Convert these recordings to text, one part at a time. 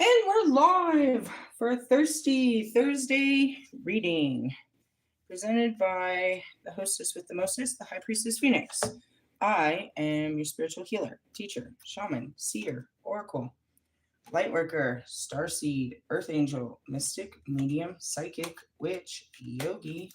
And we're live for a Thirsty Thursday reading presented by the hostess with the mostest, the High Priestess Phoenix. I am your spiritual healer, teacher, shaman, seer, oracle, lightworker, starseed, earth angel, mystic, medium, psychic, witch, yogi,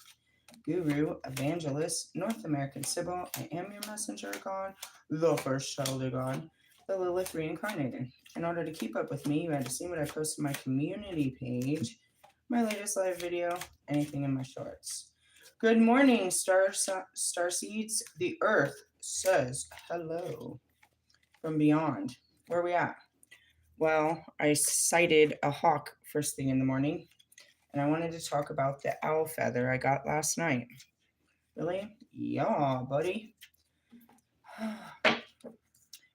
guru, evangelist, North American Sybil. I am your messenger God, the first child of God, the Lilith reincarnated. In order to keep up with me, you had to see what I post on my community page, my latest live video, anything in my shorts. Good morning, star seeds. The earth says hello from beyond. Where are we at? Well, I sighted a hawk first thing in the morning, and I wanted to talk about the owl feather I got last night. Really? Yeah, buddy.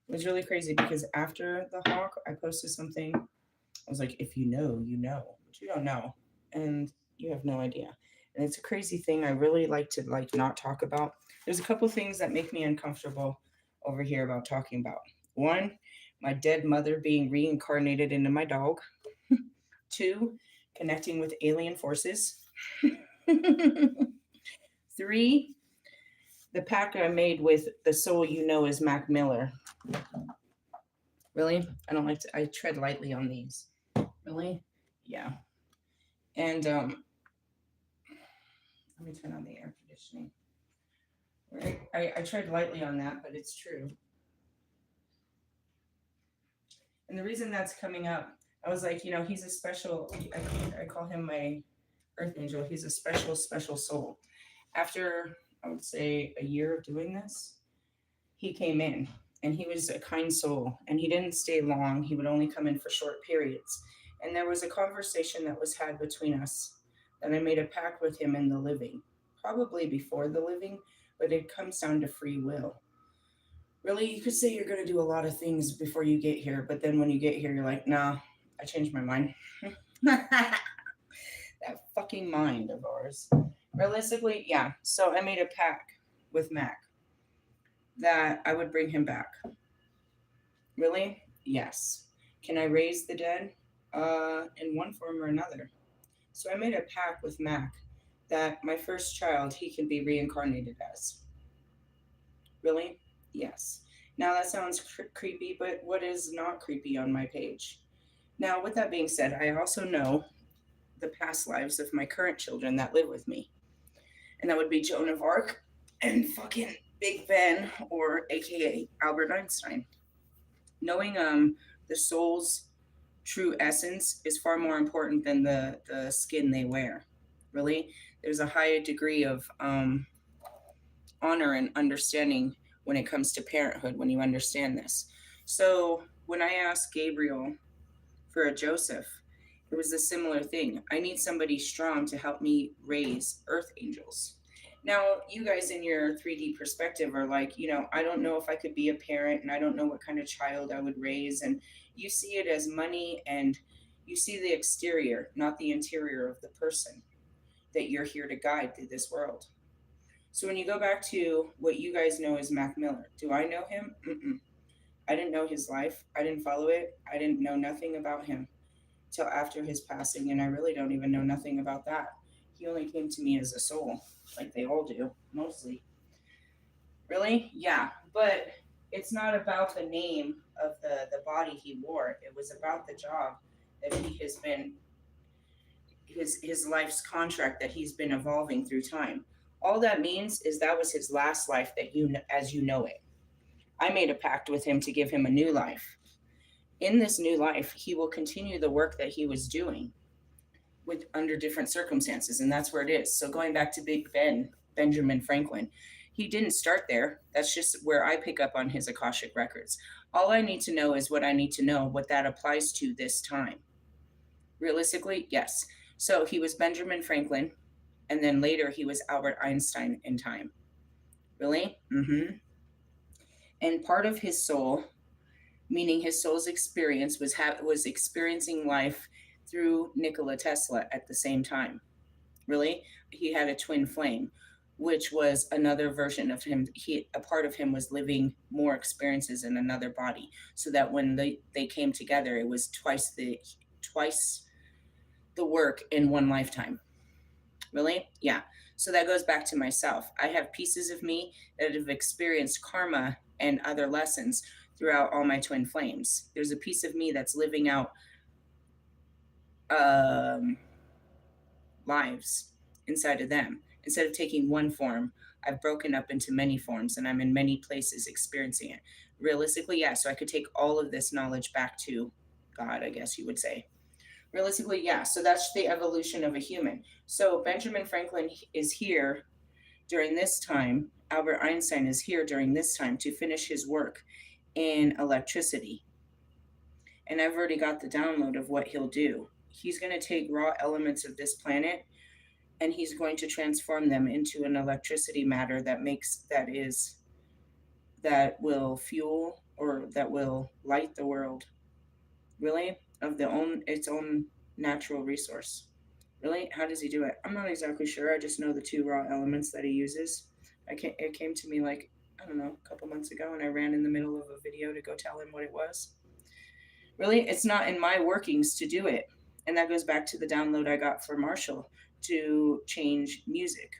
It was really crazy because after the hawk, I posted something. I was like, if you know, you know, but you don't know, and you have no idea. And it's a crazy thing. I really like to not talk about. There's a couple things that make me uncomfortable over here about talking about. One, my dead mother being reincarnated into my dog. Two, connecting with alien forces. Three, the pact I made with the soul you know is Mac Miller. Really? I don't like to, I tread lightly on these. Really? Yeah. And let me turn on the air conditioning. Right? I tread lightly on that, but it's true. And the reason that's coming up, I was like, he's a special, I call him my earth angel. He's a special, special soul. After, I would say, a year of doing this, he came in and he was a kind soul and he didn't stay long. He would only come in for short periods. And there was a conversation that was had between us that I made a pact with him in the living, probably before the living, but it comes down to free will. Really, you could say you're going to do a lot of things before you get here, but then when you get here, you're like, nah, I changed my mind. That fucking mind of ours. Realistically, yeah. So I made a pact with Mac that I would bring him back. Really? Yes. Can I raise the dead? In one form or another. So I made a pact with Mac that my first child he can be reincarnated as. Really? Yes. Now that sounds creepy, but what is not creepy on my page? Now, with that being said, I also know the past lives of my current children that live with me. And that would be Joan of Arc and fucking Big Ben, or AKA Albert Einstein. Knowing the soul's true essence is far more important than the skin they wear. Really? There's a high degree of honor and understanding when it comes to parenthood when you understand this. So when I asked Gabriel for a Joseph, it was a similar thing. I need somebody strong to help me raise earth angels. Now, you guys in your 3D perspective are like, I don't know if I could be a parent and I don't know what kind of child I would raise. And you see it as money and you see the exterior, not the interior of the person that you're here to guide through this world. So when you go back to what you guys know as Mac Miller, do I know him? Mm-mm. I didn't know his life. I didn't follow it. I didn't know nothing about him till after his passing, and I really don't even know nothing about that. He only came to me as a soul, like they all do, mostly. Really? Yeah. But it's not about the name of the body he wore. It was about the job that he has been, his life's contract that he's been evolving through time. All that means is that was his last life that as you know it. I made a pact with him to give him a new life. In this new life, he will continue the work that he was doing with under different circumstances, and that's where it is. So going back to Big Ben, Benjamin Franklin, he didn't start there. That's just where I pick up on his Akashic records. All I need to know is what I need to know, what that applies to this time. Realistically, yes. So he was Benjamin Franklin, and then later he was Albert Einstein in time. Really? Mm-hmm. And part of his soul, meaning his soul's experience, was experiencing life through Nikola Tesla at the same time. Really? He had a twin flame, which was another version of him. A part of him was living more experiences in another body, so that when they came together, it was twice twice the work in one lifetime. Really? Yeah. So that goes back to myself. I have pieces of me that have experienced karma and other lessons throughout all my twin flames. There's a piece of me that's living out um, lives inside of them. Instead of taking one form, I've broken up into many forms and I'm in many places experiencing it. Realistically, yeah. So I could take all of this knowledge back to God, I guess you would say. Realistically, yeah. So that's the evolution of a human. So Benjamin Franklin is here during this time. Albert Einstein is here during this time to finish his work in electricity. And I've already got the download of what he'll do. He's going to take raw elements of this planet and he's going to transform them into an electricity matter that will fuel or that will light the world. Really? Of its own natural resource. Really? How does he do it? I'm not exactly sure. I just know the two raw elements that he uses. It came to me like, I don't know, a couple months ago, and I ran in the middle of a video to go tell him what it was. Really? It's not in my workings to do it. And that goes back to the download I got for Marshall to change music.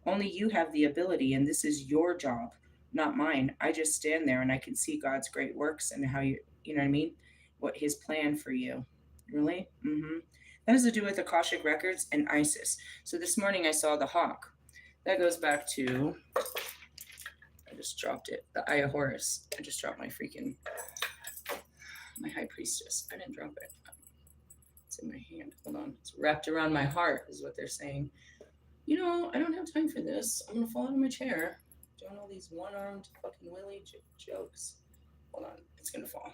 Only you have the ability, and this is your job, not mine. I just stand there and I can see God's great works and how you know what I mean? What his plan for you. Really? Mm-hmm. That has to do with Akashic Records and Isis. So this morning I saw the hawk. That goes back to, I just dropped it, the Eye of Horus. I just dropped my high priestess. I didn't drop it. It's in my hand. Hold on. It's wrapped around my heart is what they're saying. You know, I don't have time for this. I'm going to fall out of my chair doing all these one-armed fucking willy jokes. Hold on. It's going to fall.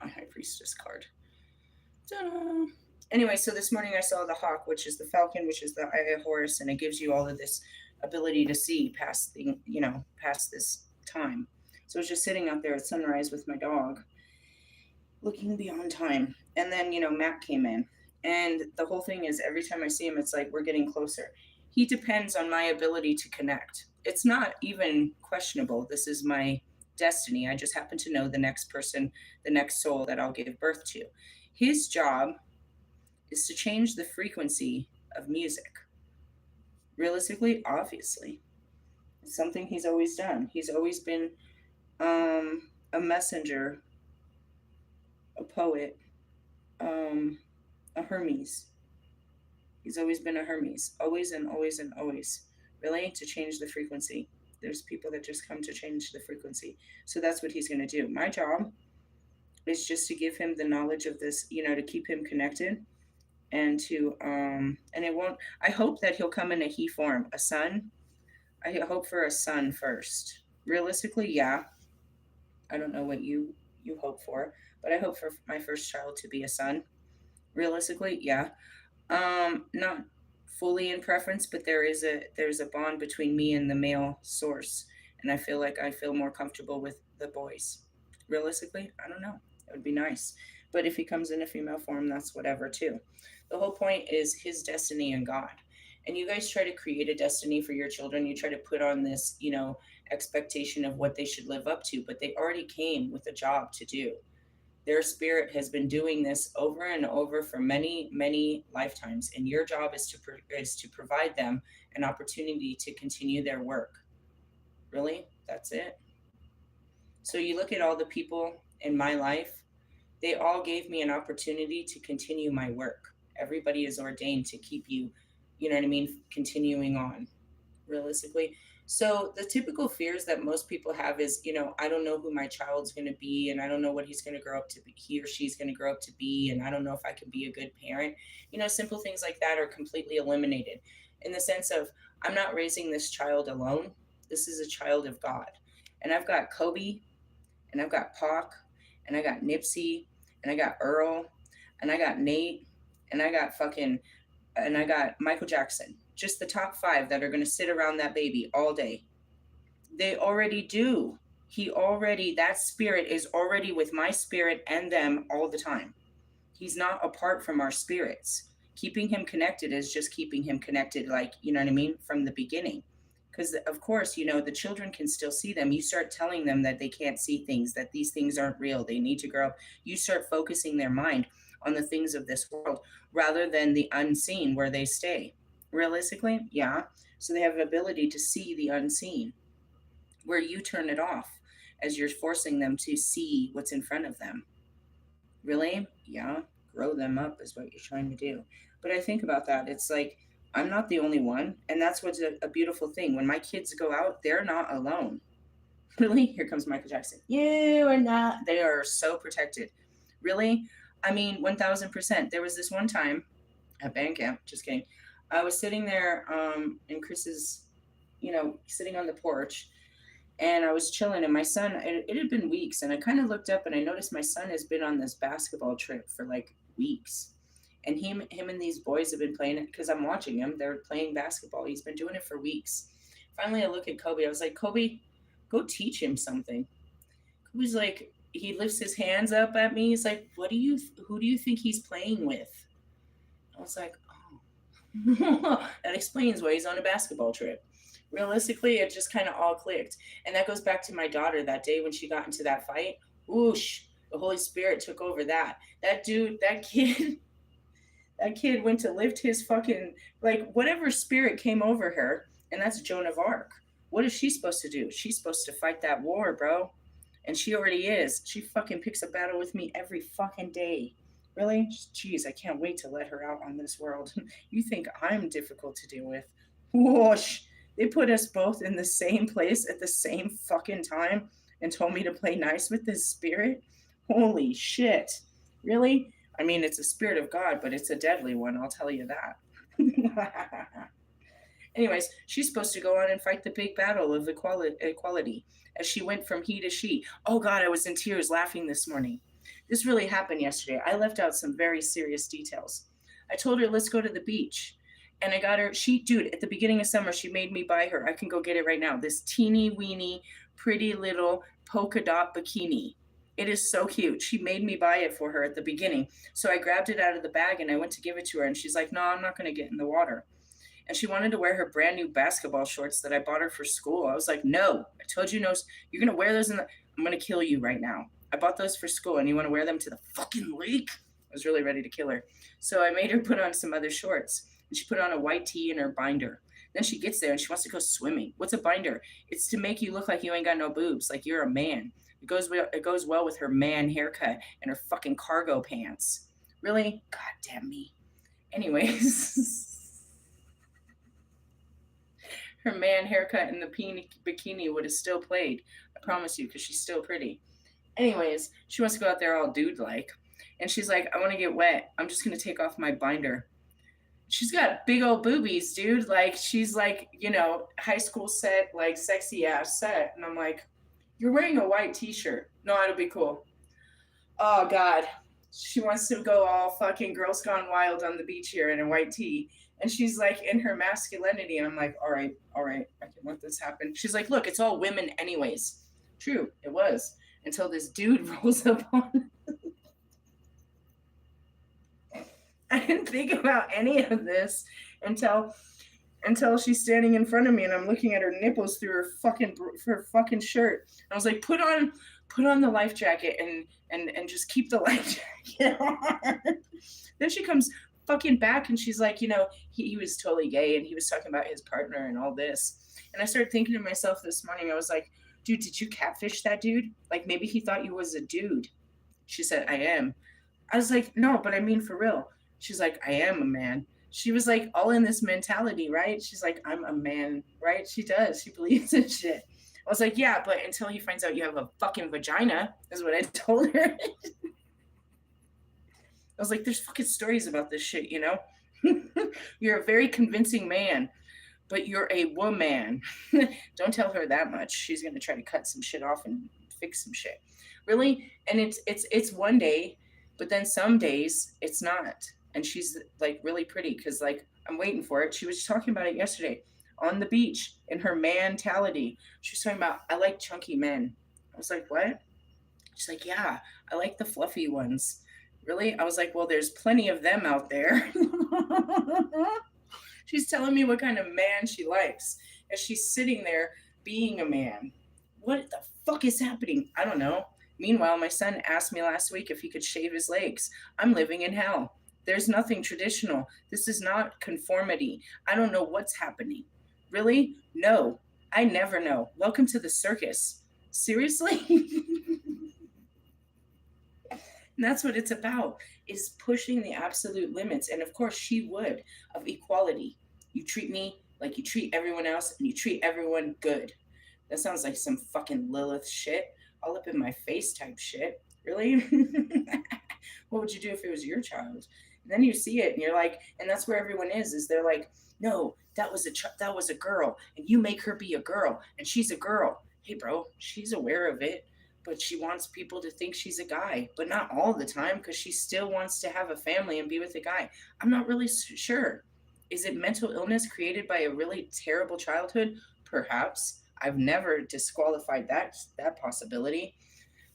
My high priestess card. Ta-da! Anyway, so this morning I saw the hawk, which is the falcon, which is the Eye of Horus, and it gives you all of this ability to see past this time. So I was just sitting out there at sunrise with my dog, looking beyond time. And then, Matt came in. And the whole thing is every time I see him, it's like we're getting closer. He depends on my ability to connect. It's not even questionable. This is my destiny. I just happen to know the next person, the next soul that I'll give birth to. His job is to change the frequency of music. Realistically, obviously. It's something he's always done. He's always been a messenger, a poet, a Hermes. He's always been a Hermes. Always and always and always. Really? To change the frequency. There's people that just come to change the frequency. So that's what he's going to do. My job is just to give him the knowledge of this, to keep him connected. And to, and it won't, I hope that he'll come in a he form, a son. I hope for a son first. Realistically, yeah. I don't know what you hope for, but I hope for my first child to be a son. Realistically, yeah. Not fully in preference, but there's a bond between me and the male source, and I feel more comfortable with the boys. Realistically, I don't know. It would be nice, but if he comes in a female form, that's whatever too. The whole point is his destiny and God. And you guys try to create a destiny for your children. You try to put on this, expectation of what they should live up to, but they already came with a job to do. Their spirit has been doing this over and over for many, many lifetimes. And your job is to provide them an opportunity to continue their work. Really? That's it. So you look at all the people in my life, they all gave me an opportunity to continue my work. Everybody is ordained to keep you, continuing on, realistically. So the typical fears that most people have is, I don't know who my child's going to be, and I don't know what he's going to grow up to be, he or she's going to grow up to be, and I don't know if I can be a good parent. Simple things like that are completely eliminated in the sense of I'm not raising this child alone. This is a child of God. And I've got Kobe, and I've got Pac, and I got Nipsey, and I got Earl, and I got Nate, and I got Michael Jackson. Just the top 5 that are going to sit around that baby all day. They already do. That spirit is already with my spirit and them all the time. He's not apart from our spirits. Keeping him connected is just keeping him connected, from the beginning. Because, of course, the children can still see them. You start telling them that they can't see things, that these things aren't real. They need to grow up. You start focusing their mind on the things of this world rather than the unseen where they stay. Realistically, yeah. So they have an ability to see the unseen where you turn it off as you're forcing them to see what's in front of them. Really? Yeah. Grow them up is what you're trying to do. But I think about that. It's like, I'm not the only one. And that's what's a beautiful thing. When my kids go out, they're not alone. Really? Here comes Michael Jackson. You are not. They are so protected. Really? I mean, 1000%. There was this one time at band camp, just kidding. I was sitting there in Chris's, sitting on the porch, and I was chilling, and my son, it had been weeks, and I kind of looked up and I noticed my son has been on this basketball trip for like weeks. And him and these boys have been playing it because I'm watching him. They're playing basketball. He's been doing it for weeks. Finally, I look at Kobe. I was like, Kobe, go teach him something. Kobe's like, he lifts his hands up at me. He's like, who do you think he's playing with? I was like, oh, that explains why he's on a basketball trip. Realistically, it just kind of all clicked. And that goes back to my daughter that day when she got into that fight. Whoosh, the Holy Spirit took over that. That kid, that kid went to lift his fucking, like, whatever spirit came over her, and that's Joan of Arc. What is she supposed to do? She's supposed to fight that war, bro. And she already is. She fucking picks a battle with me every fucking day. Really? Jeez, I can't wait to let her out on this world. You think I'm difficult to deal with? Whoosh. They put us both in the same place at the same fucking time and told me to play nice with this spirit? Holy shit. Really? I mean, it's a spirit of God, but it's a deadly one, I'll tell you that. Anyways, she's supposed to go on and fight the big battle of equality as she went from he to she. Oh God, I was in tears laughing this morning. This really happened yesterday. I left out some very serious details. I told her, let's go to the beach. And I got her, dude, at the beginning of summer, she made me buy her, I can go get it right now, this teeny weeny, pretty little polka dot bikini. It is so cute. She made me buy it for her at the beginning. So I grabbed it out of the bag and I went to give it to her. And she's like, no, I'm not going to get in the water. And she wanted to wear her brand new basketball shorts that I bought her for school. I was like, no, I told you no, you're going to wear those I'm going to kill you right now. I bought those for school and you want to wear them to the fucking lake? I was really ready to kill her. So I made her put on some other shorts. And she put on a white tee and her binder. Then she gets there and she wants to go swimming. What's a binder? It's to make you look like you ain't got no boobs, like you're a man. It goes well with her man haircut and her fucking cargo pants. Really? God damn me. Anyways. Her man haircut and the bikini would have still played. I promise you, because she's still pretty. Anyways, she wants to go out there all dude-like. And she's like, I want to get wet. I'm just going to take off my binder. She's got big old boobies, dude. Like, she's like, high school set, like, sexy ass set. And I'm like, you're wearing a white t-shirt. No, it'll be cool. Oh, God. She wants to go all fucking Girls Gone Wild on the beach here in a white tee. And she's like in her masculinity. And I'm like, all right, I can let this happen. She's like, look, it's all women anyways. True, it was. Until this dude rolls up on I didn't think about any of this until she's standing in front of me and I'm looking at her nipples through her fucking shirt. I was like, put on the life jacket and just keep the life jacket on. Then she comes fucking back and she's like, he was totally gay and he was talking about his partner and all this. And I started thinking to myself this morning, I was like, dude, did you catfish that dude? Like, maybe he thought you was a dude. She said, I am. I was like, no, but I mean for real. She's like, I am a man. She was like all in this mentality, right? She's like, I'm a man, right? She does. She believes in shit. I was like, yeah, but until he finds out you have a fucking vagina, is what I told her. I was like, there's fucking stories about this shit, You're a very convincing man, but you're a woman. Don't tell her that much. She's going to try to cut some shit off and fix some shit. Really? And it's one day, but then some days it's not. And she's like really pretty because like I'm waiting for it. She was talking about it yesterday on the beach in her mentality. She was talking about, I like chunky men. I was like, what? She's like, yeah, I like the fluffy ones. Really? I was like, well, there's plenty of them out there. She's telling me what kind of man she likes as she's sitting there being a man. What the fuck is happening? I don't know. Meanwhile, my son asked me last week if he could shave his legs. I'm living in hell. There's nothing traditional. This is not conformity. I don't know what's happening. Really? No. I never know. Welcome to the circus. Seriously? And that's what it's about, is pushing the absolute limits. And of course, she would, of equality. You treat me like you treat everyone else, and you treat everyone good. That sounds like some fucking Lilith shit, all up in my face type shit. Really? What would you do if it was your child? And then you see it, and you're like, and that's where everyone is they're like, no, that was a girl, and you make her be a girl, and she's a girl. Hey, bro, she's aware of it, but she wants people to think she's a guy, but not all the time, because she still wants to have a family and be with a guy. I'm not really sure. Is it mental illness created by a really terrible childhood? Perhaps. I've never disqualified that possibility.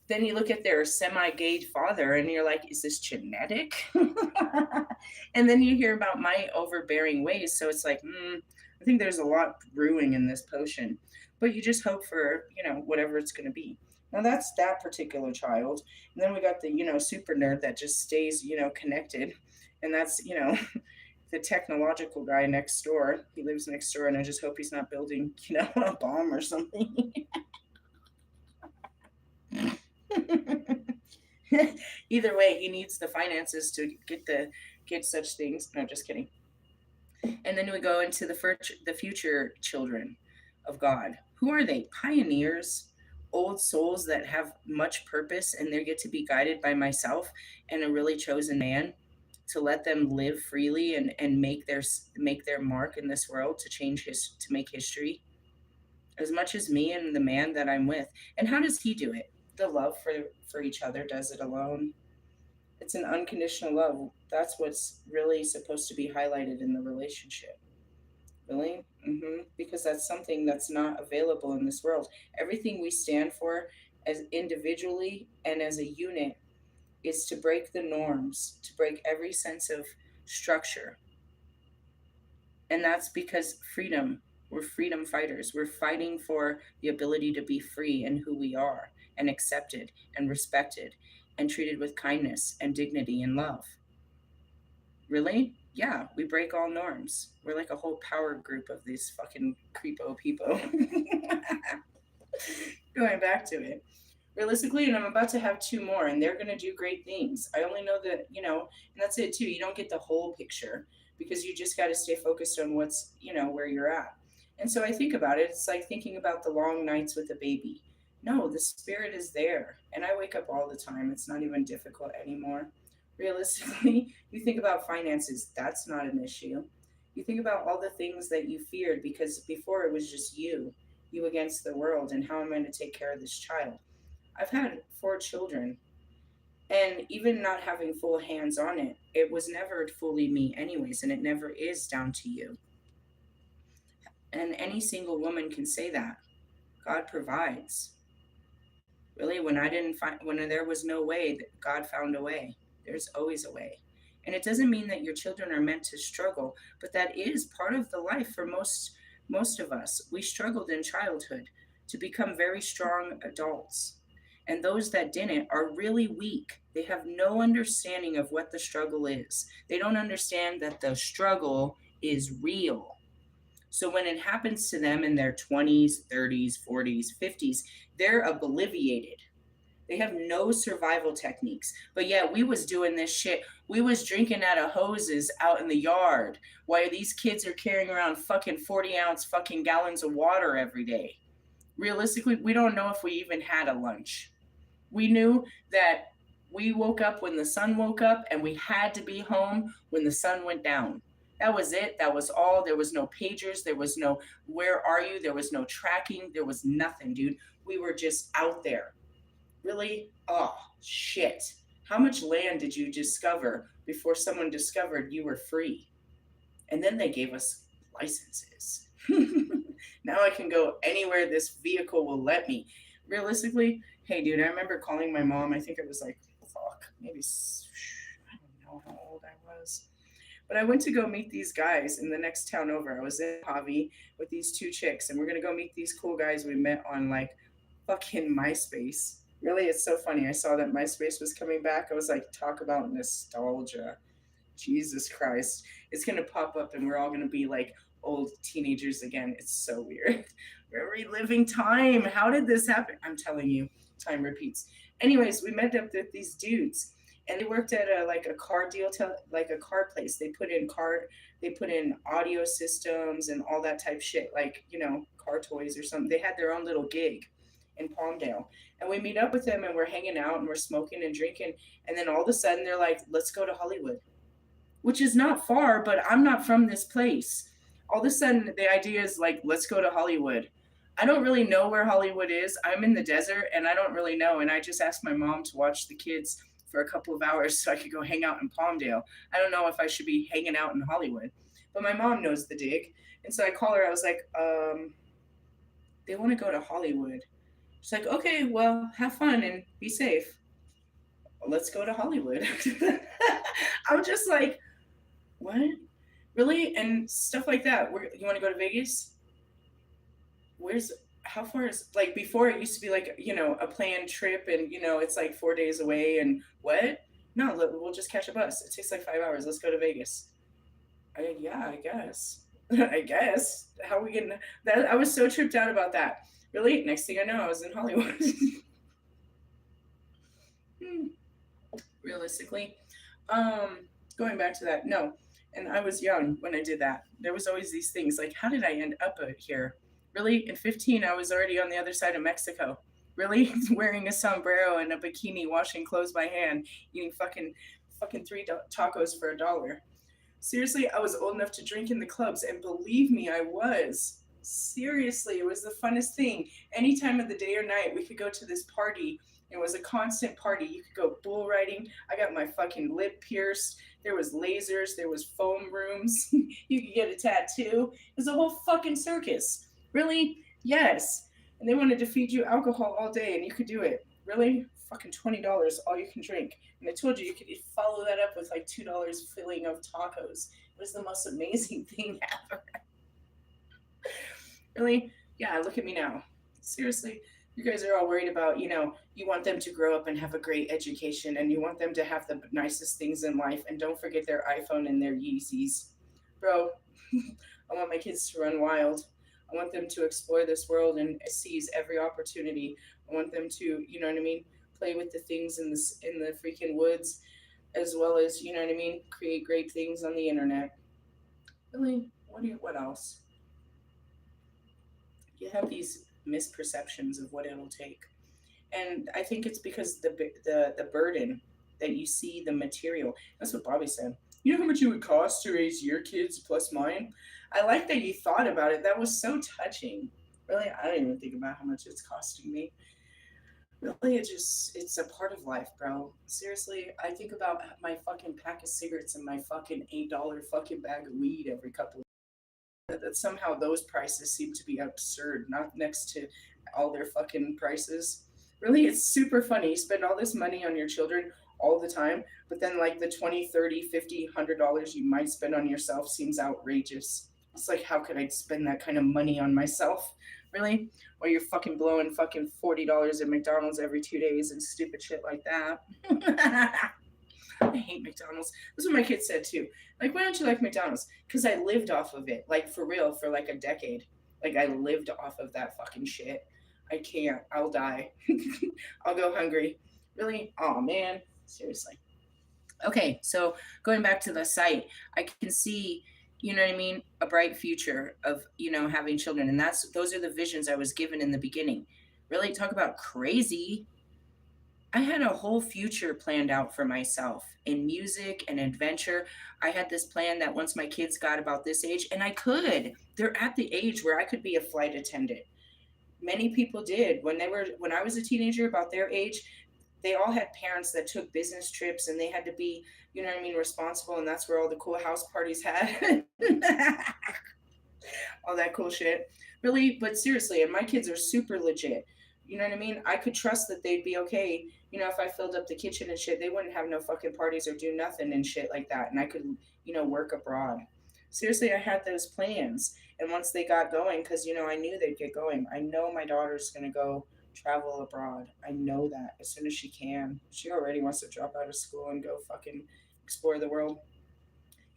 Then you look at their semi-gay father and you're like, is this genetic? And then you hear about my overbearing ways. So it's like, I think there's a lot brewing in this potion. But you just hope for, whatever it's going to be. Now that's that particular child. And then we got the, super nerd that just stays, connected. And that's, the technological guy next door. He lives next door, and I just hope he's not building, a bomb or something. Either way, he needs the finances to get such things. No, just kidding. And then we go into the future children of God. Who are they? Pioneers, old souls that have much purpose, and they get to be guided by myself and a really chosen man to let them live freely and make their mark in this world, to make history, as much as me and the man that I'm with. And how does he do it? The love for each other does it alone. It's an unconditional love. That's what's really supposed to be highlighted in the relationship. Really? Because that's something that's not available in this world. Everything we stand for, as individually and as a unit, is to break the norms, to break every sense of structure. And that's because we're freedom fighters. We're fighting for the ability to be free in who we are, and accepted and respected and treated with kindness and dignity and love. Really? Yeah, we break all norms. We're like a whole power group of these fucking creepo people. Going back to it. Realistically, and I'm about to have two more, and they're going to do great things. I only know that, and that's it too. You don't get the whole picture, because you just got to stay focused on what's, where you're at. And so I think about it. It's like thinking about the long nights with a baby. No, the spirit is there. And I wake up all the time. It's not even difficult anymore. Realistically, you think about finances, that's not an issue. You think about all the things that you feared, because before it was just you against the world, and how am I going to take care of this child? I've had 4 children, and even not having full hands on it, it was never fully me, anyways, and it never is down to you. And any single woman can say that. God provides. Really, when there was no way, God found a way. There's always a way. And it doesn't mean that your children are meant to struggle, but that is part of the life for most of us. We struggled in childhood to become very strong adults. And those that didn't are really weak. They have no understanding of what the struggle is. They don't understand that the struggle is real. So when it happens to them in their 20s, 30s, 40s, 50s, they're obliviated. They have no survival techniques. But yeah, we was doing this shit. We was drinking out of hoses out in the yard, while these kids are carrying around fucking 40-ounce fucking gallons of water every day. Realistically, we don't know if we even had a lunch. We knew that we woke up when the sun woke up, and we had to be home when the sun went down. That was it. That was all. There was no pagers. There was no, where are you? There was no tracking. There was nothing, dude. We were just out there. Really? Oh, shit. How much land did you discover before someone discovered you were free? And then they gave us licenses. Now I can go anywhere this vehicle will let me. Realistically, hey, dude, I remember calling my mom. I think it was like, maybe, I don't know how old I was. But I went to go meet these guys in the next town over. I was in Javi with these 2 chicks, and we're going to go meet these cool guys we met on like fucking MySpace. Really, it's so funny. I saw that MySpace was coming back. I was like, talk about nostalgia. Jesus Christ. It's going to pop up and we're all going to be like old teenagers again. It's so weird. We're reliving time. How did this happen? I'm telling you, time repeats. Anyways, we met up with these dudes and they worked at a like a car deal like a car place. They put in audio systems and all that type shit, like, car toys or something. They had their own little gig in Palmdale. And we meet up with them and we're hanging out and we're smoking and drinking. And then all of a sudden they're like, let's go to Hollywood, which is not far, but I'm not from this place. All of a sudden, the idea is like, let's go to Hollywood. I don't really know where Hollywood is. I'm in the desert and I don't really know. And I just asked my mom to watch the kids for a couple of hours so I could go hang out in Palmdale. I don't know if I should be hanging out in Hollywood, but my mom knows the dig. And so I call her. I was like, they want to go to Hollywood. She's like, okay, well, have fun and be safe. Let's go to Hollywood. I'm just like, what? Really? And stuff like that. You want to go to Vegas? How far is, like, before it used to be like, a planned trip and, it's like 4 days away and what? No, we'll just catch a bus. It takes like 5 hours. Let's go to Vegas. Yeah, I guess. I guess. How are we getting that? I was so tripped out about that. Really? Next thing I know, I was in Hollywood. Realistically. Going back to that, no. And I was young when I did that. There was always these things like, how did I end up here? Really? At 15, I was already on the other side of Mexico. Really? Wearing a sombrero and a bikini, washing clothes by hand, eating fucking three tacos for $1. Seriously, I was old enough to drink in the clubs, and believe me, I was. Seriously, it was the funnest thing. Any time of the day or night, we could go to this party. It was a constant party. You could go bull riding. I got my fucking lip pierced. There was lasers. There was foam rooms. You could get a tattoo. It was a whole fucking circus. Really? Yes. And they wanted to feed you alcohol all day, and you could do it. Really? Fucking $20, all you can drink. And I told you could follow that up with like $2 filling of tacos. It was the most amazing thing ever. Really? Yeah, look at me now. Seriously, you guys are all worried about, you want them to grow up and have a great education and you want them to have the nicest things in life, and don't forget their iPhone and their Yeezys. Bro, I want my kids to run wild. I want them to explore this world and seize every opportunity. I want them to, you know what I mean, play with the things in the freaking woods, as well as, you know what I mean, create great things on the internet. Really? What else? You have these misperceptions of what it'll take, and I think it's because the burden that you see the material. That's what Bobby said. You know how much it would cost to raise your kids plus mine? I like that you thought about it. That was so touching. Really, I don't even think about how much it's costing me. Really, it's a part of life, bro. Seriously, I think about my fucking pack of cigarettes and my fucking $8 fucking bag of weed every couple of, that somehow those prices seem to be absurd, not next to all their fucking prices. Really, it's super funny. You spend all this money on your children all the time, but then like the 20, 30, 50, $100 you might spend on yourself seems outrageous. It's like, how could I spend that kind of money on myself? Really? Or you're fucking blowing fucking $40 at McDonald's every 2 days and stupid shit like that. I hate McDonald's. That's what my kids said too. Like, why don't you like McDonald's? Because I lived off of it, like for real, for like a decade. Like, I lived off of that fucking shit. I can't. I'll die. I'll go hungry. Really? Oh man. Seriously. Okay, so going back to the site, I can see, you know what I mean, a bright future of, having children. And those are the visions I was given in the beginning. Really, talk about crazy. I had a whole future planned out for myself in music and adventure. I had this plan that once my kids got about this age, and they're at the age where I could be a flight attendant. Many people did when I was a teenager, about their age. They all had parents that took business trips and they had to be, you know what I mean, responsible. And that's where all the cool house parties had all that cool shit. Really, but seriously, and my kids are super legit. You know what I mean? I could trust that they'd be okay. If I filled up the kitchen and shit, they wouldn't have no fucking parties or do nothing and shit like that. And I could, work abroad. Seriously, I had those plans. And once they got going, because, I knew they'd get going, I know my daughter's going to go travel abroad. I know that as soon as she can. She already wants to drop out of school and go fucking explore the world.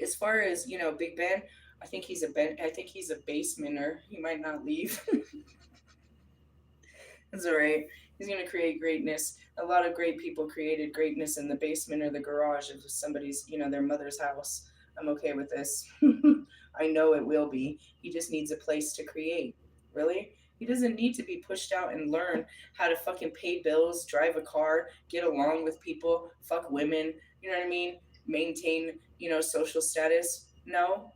As far as, Big Ben, I think he's a basementer. He might not leave. That's all right. He's going to create greatness. A lot of great people created greatness in the basement or the garage of somebody's, their mother's house. I'm okay with this. I know it will be. He just needs a place to create. Really? He doesn't need to be pushed out and learn how to fucking pay bills, drive a car, get along with people, fuck women, you know what I mean? Maintain, social status. No,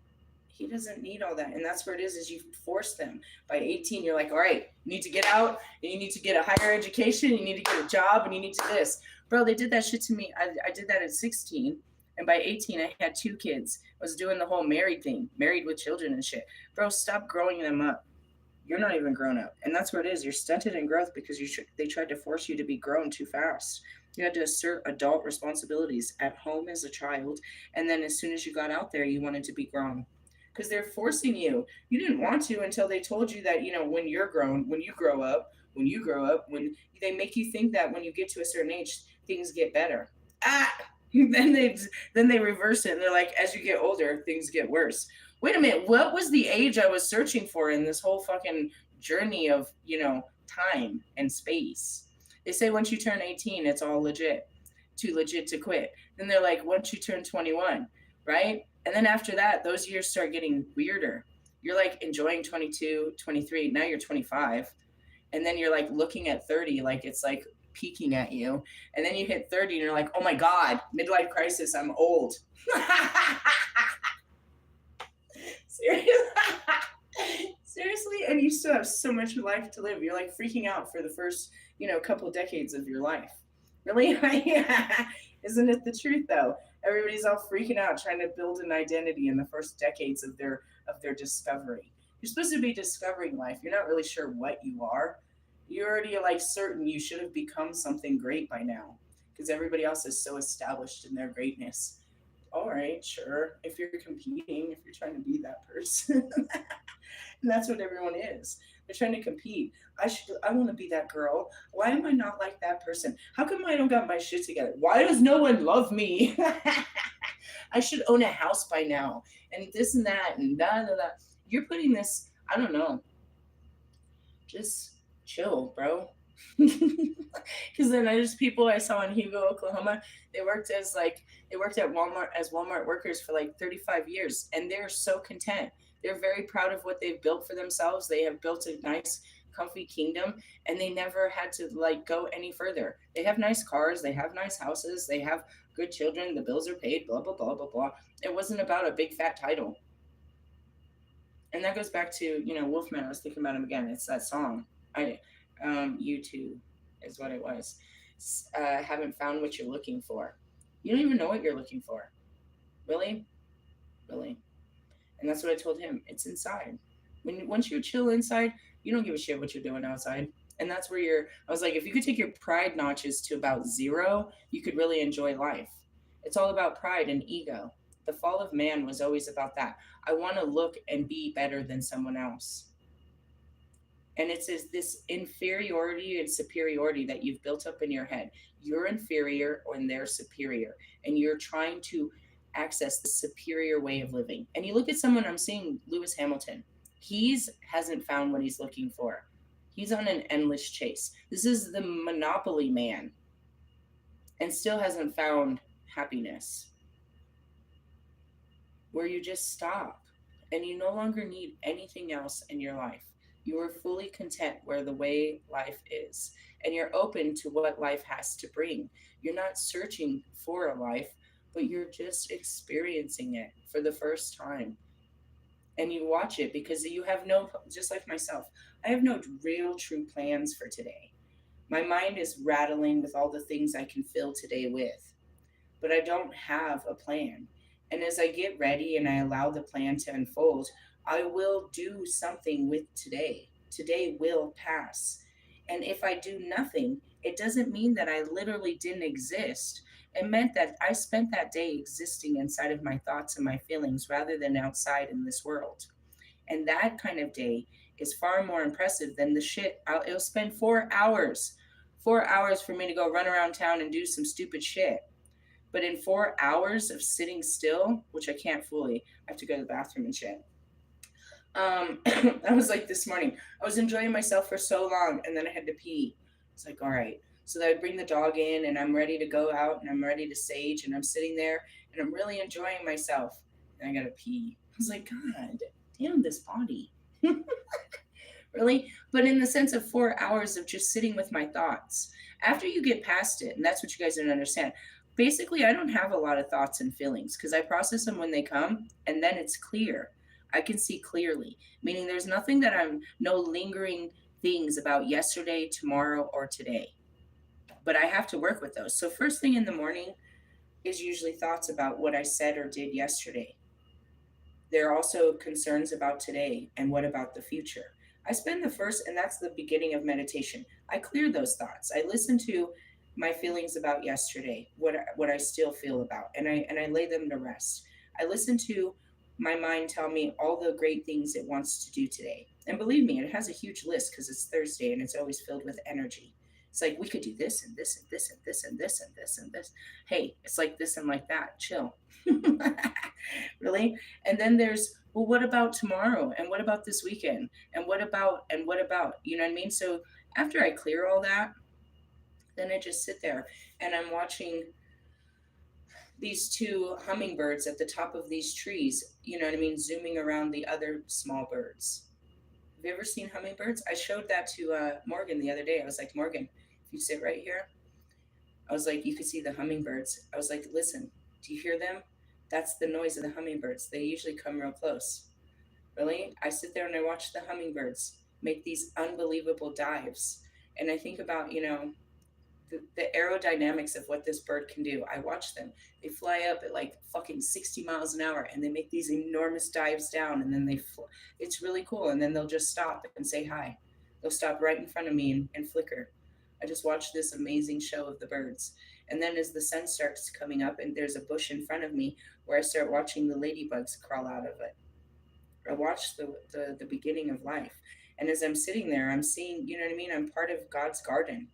he doesn't need all that. And that's where it is you force them. By 18, you're like, all right, you need to get out and you need to get a higher education, you need to get a job, and you need to this. Bro, they did that shit to me. I did that at 16. And by 18, I had 2 kids. I was doing the whole married thing, married with children and shit. Bro, stop growing them up. You're not even grown up. And that's where it is. You're stunted in growth because they tried to force you to be grown too fast. You had to assert adult responsibilities at home as a child. And then as soon as you got out there, you wanted to be grown because they're forcing you. You didn't want to until they told you that, when you're grown, when you grow up, when they make you think that when you get to a certain age, things get better. Ah, then they reverse it and they're like, as you get older, things get worse. Wait a minute, what was the age I was searching for in this whole fucking journey of, time and space? They say once you turn 18, it's all legit, too legit to quit. Then they're like, once you turn 21, right? And then after that, those years start getting weirder. You're like enjoying 22, 23, now you're 25. And then you're like looking at 30 like it's like peeking at you. And then you hit 30 and you're like, oh my God, midlife crisis, I'm old. Seriously? Seriously? And you still have so much life to live. You're like freaking out for the first, couple decades of your life. Really? Isn't it the truth though? Everybody's all freaking out trying to build an identity in the first decades of their discovery. You're supposed to be discovering life. You're not really sure what you are. You're already like certain you should have become something great by now because everybody else is so established in their greatness. All right, sure. If you're competing, if you're trying to be that person, and that's what everyone is. They're trying to compete. I want to be that girl. Why am I not like that person? How come I don't got my shit together? Why does no one love me? I should own a house by now. And this and that and da da da. You're putting this, I don't know. Just chill, bro. Because then there's people I saw in Hugo, Oklahoma. They worked at Walmart as Walmart workers for like 35 years, and they're so content. They're very proud of what they've built for themselves. They have built a nice, comfy kingdom, and they never had to like go any further. They have nice cars, they have nice houses, they have good children, the bills are paid, blah blah blah blah blah. It wasn't about a big fat title. And that goes back to, Wolfman. I was thinking about him again. It's that song. You too is what it was. Haven't found what you're looking for. You don't even know what you're looking for. Really? Really? And that's what I told him. It's inside. Once you chill inside, you don't give a shit what you're doing outside. And that's where I was like, if you could take your pride notches to about 0, you could really enjoy life. It's all about pride and ego. The fall of man was always about that. I want to look and be better than someone else. And it's this inferiority and superiority that you've built up in your head. You're inferior and they're superior. And you're trying to access the superior way of living. And you look at someone, I'm seeing Lewis Hamilton. He's hasn't found what he's looking for. He's on an endless chase. This is the monopoly man and still hasn't found happiness. Where you just stop and you no longer need anything else in your life. You are fully content where the way life is, and you're open to what life has to bring. You're not searching for a life, but you're just experiencing it for the first time. And you watch it because you have just like myself, I have no real true plans for today. My mind is rattling with all the things I can fill today with, but I don't have a plan. And as I get ready and I allow the plan to unfold, I will do something with today. Today will pass. And if I do nothing, it doesn't mean that I literally didn't exist. It meant that I spent that day existing inside of my thoughts and my feelings rather than outside in this world. And that kind of day is far more impressive than the shit. It'll spend 4 hours. 4 hours for me to go run around town and do some stupid shit. But in 4 hours of sitting still, which I can't fully, I have to go to the bathroom and shit. I was like this morning, I was enjoying myself for so long and then I had to pee. It's like, all right. So then I bring the dog in and I'm ready to go out and I'm ready to sage and I'm sitting there and I'm really enjoying myself. And I gotta pee. I was like, God damn this body. Really? But in the sense of 4 hours of just sitting with my thoughts. After you get past it, and that's what you guys don't understand. Basically, I don't have a lot of thoughts and feelings because I process them when they come and then it's clear. I can see clearly, meaning there's nothing that I'm, no lingering things about yesterday, tomorrow, or today. But I have to work with those. So, first thing in the morning is usually thoughts about what I said or did yesterday. There are also concerns about today and what about the future. I spend the first, and that's the beginning of meditation. I clear those thoughts. I listen to my feelings about yesterday, what I still feel about, and I lay them to rest. I listen to my mind tell me all the great things it wants to do today. And believe me, it has a huge list because it's Thursday and it's always filled with energy. It's like we could do this and this and this and this and this and this and this. Hey, it's like this and like that. Chill. Really? And then there's, well, what about tomorrow? And what about this weekend? And what about, and what about? You know what I mean? So after I clear all that, then I just sit there and I'm watching these two hummingbirds at the top of these trees, you know what I mean, zooming around the other small birds. Have you ever seen hummingbirds? I showed that to Morgan the other day. I was like, Morgan, if you sit right here, I was like, you could see the hummingbirds. I was like, listen, do you hear them? That's the noise of the hummingbirds. They usually come real close. Really? I sit there and I watch the hummingbirds make these unbelievable dives. And I think about, you know, the aerodynamics of what this bird can do. I watch them. They fly up at like fucking 60 miles an hour and they make these enormous dives down and then it's really cool. And then they'll just stop and say hi. They'll stop right in front of me and flicker. I just watched this amazing show of the birds. And then as the sun starts coming up and there's a bush in front of me where I start watching the ladybugs crawl out of it. I watch the beginning of life. And as I'm sitting there, I'm seeing, you know what I mean? I'm part of God's garden.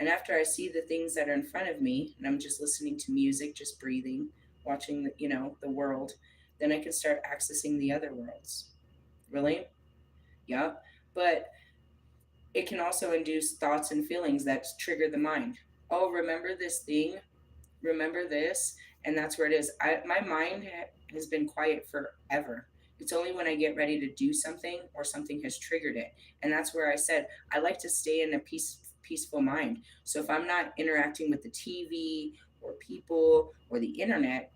And after I see the things that are in front of me, and I'm just listening to music, just breathing, watching the, you know, the world, then I can start accessing the other worlds. Really? Yeah. But it can also induce thoughts and feelings that trigger the mind. Oh, remember this thing? Remember this? And that's where it is. My mind has been quiet forever. It's only when I get ready to do something or something has triggered it. And that's where I said, I like to stay in a peaceful mind. So if I'm not interacting with the TV or people or the internet,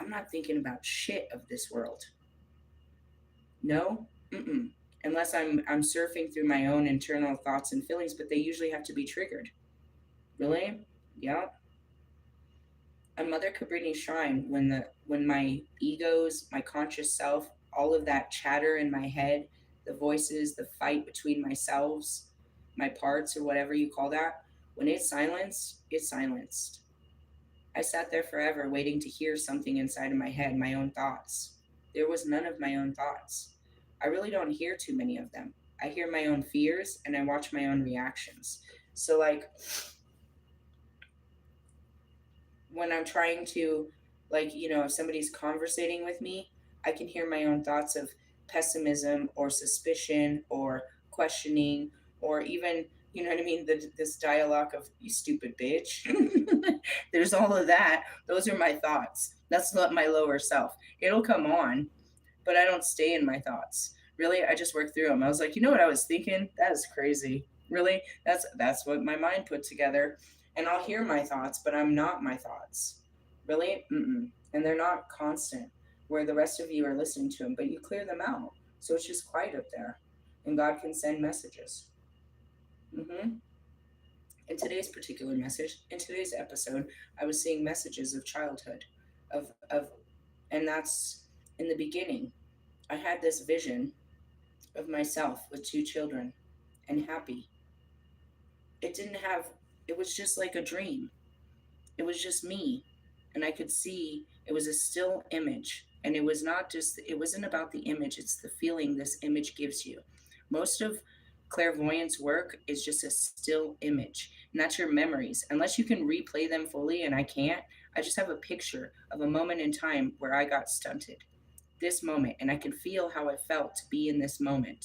I'm not thinking about shit of this world. No, mm-mm. Unless I'm surfing through my own internal thoughts and feelings, but they usually have to be triggered. Really? Yeah. A Mother Cabrini shrine when my egos, my conscious self, all of that chatter in my head, the voices, the fight between myselves, my parts or whatever you call that, when it's silenced, it's silenced. I sat there forever waiting to hear something inside of my head, my own thoughts. There was none of my own thoughts. I really don't hear too many of them. I hear my own fears and I watch my own reactions. So like when I'm trying to, like, you know, if somebody's conversating with me, I can hear my own thoughts of pessimism or suspicion or questioning or even, you know what I mean, this dialogue of you stupid bitch. There's all of that. Those are my thoughts. That's not my lower self. It'll come on, but I don't stay in my thoughts. Really, I just work through them. I was like, you know what I was thinking? That is crazy. Really, that's what my mind put together. And I'll hear my thoughts, but I'm not my thoughts. Really, mm-mm. And they're not constant. Where the rest of you are listening to them, but you clear them out, so it's just quiet up there, and God can send messages. Mm-hmm. In today's particular message, in today's episode, I was seeing messages of childhood, of, and that's in the beginning. I had this vision of myself with two children and happy. It didn't have, it was just like a dream. It was just me. And I could see it was a still image. And it was not just, it wasn't about the image, it's the feeling this image gives you. Most of clairvoyance work is just a still image, and that's your memories. Unless you can replay them fully, and I can't, I just have a picture of a moment in time where I got stunted. This moment, and I can feel how it felt to be in this moment.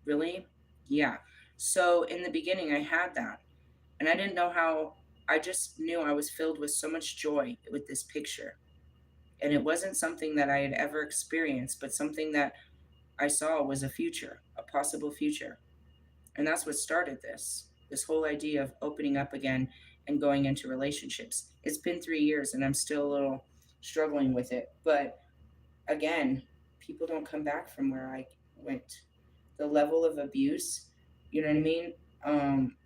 Really? Yeah. So in the beginning, I had that, and I didn't know how. I just knew I was filled with so much joy with this picture. And it wasn't something that I had ever experienced, but something that I saw was a future, a possible future. And that's what started this whole idea of opening up again and going into relationships. It's been 3 years and I'm still a little struggling with it. But again, people don't come back from where I went. The level of abuse, you know what I mean?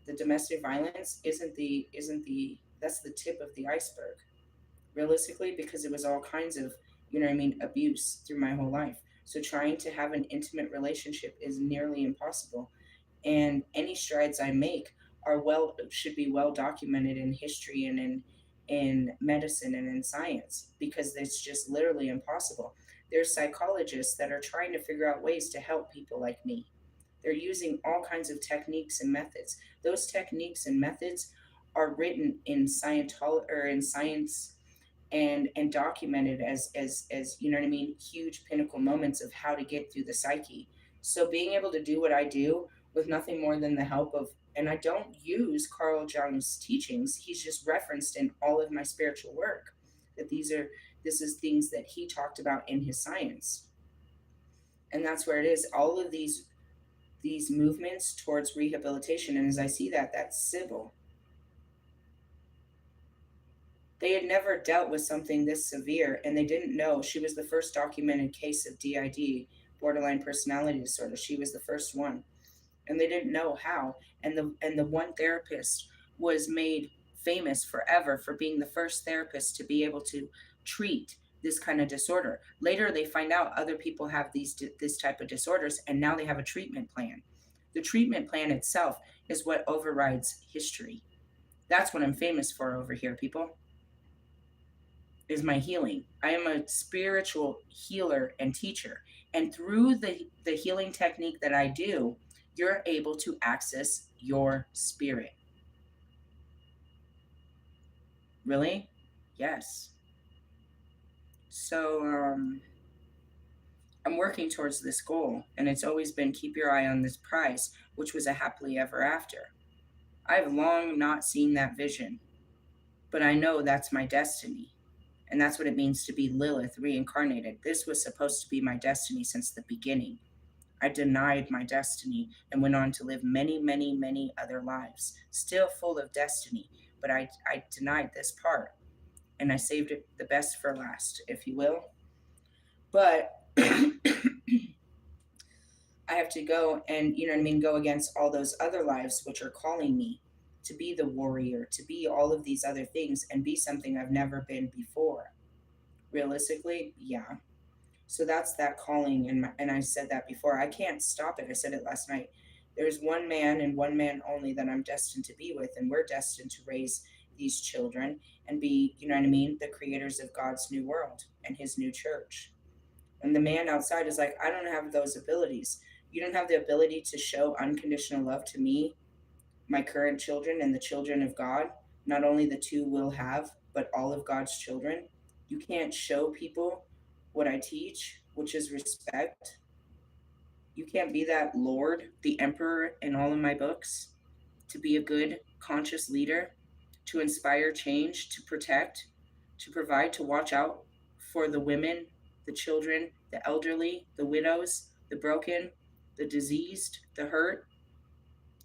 The domestic violence isn't the that's the tip of the iceberg, realistically, because it was all kinds of, you know what I mean, abuse through my whole life. So trying to have an intimate relationship is nearly impossible. And any strides I make are well should be well documented in history and in medicine and in science, because it's just literally impossible. There's psychologists that are trying to figure out ways to help people like me. They're using all kinds of techniques and methods. Those techniques and methods are written in Scientology or in science, and documented as you know what I mean, huge pinnacle moments of how to get through the psyche. So being able to do what I do with nothing more than the help of, and I don't use Carl Jung's teachings, he's just referenced in all of my spiritual work, that this is things that he talked about in his science. And that's where it is, all of these movements towards rehabilitation. And as I see that, that's Sybil. They had never dealt with something this severe, and they didn't know. She was the first documented case of DID, borderline personality disorder. She was the first one, and they didn't know how. And the one therapist was made famous forever for being the first therapist to be able to treat this kind of disorder. Later, they find out other people have this type of disorders, and now they have a treatment plan. The treatment plan itself is what overrides history. That's what I'm famous for over here, people, is my healing. I am a spiritual healer and teacher. And through the healing technique that I do, you're able to access your spirit. Really? Yes. So I'm working towards this goal, and it's always been keep your eye on this prize, which was a happily ever after. I've long not seen that vision, but I know that's my destiny. And that's what it means to be Lilith reincarnated. This was supposed to be my destiny since the beginning. I denied my destiny and went on to live many, many, many other lives, still full of destiny. But I denied this part, and I saved it the best for last, if you will. But I have to go and, you know what I mean, go against all those other lives which are calling me to be the warrior, to be all of these other things, and be something I've never been before. Realistically, yeah. So that's that calling, and I said that before. I can't stop it. I said it last night. There's one man and one man only that I'm destined to be with, and we're destined to raise these children and be, you know what I mean, the creators of God's new world and his new church. And the man outside is like, I don't have those abilities. You don't have the ability to show unconditional love to me, my current children, and the children of God. Not only the two will have, but all of God's children. You can't show people what I teach, which is respect. You can't be that Lord, the Emperor in all of my books, to be a good, conscious leader, to inspire change, to protect, to provide, to watch out for the women, the children, the elderly, the widows, the broken, the diseased, the hurt.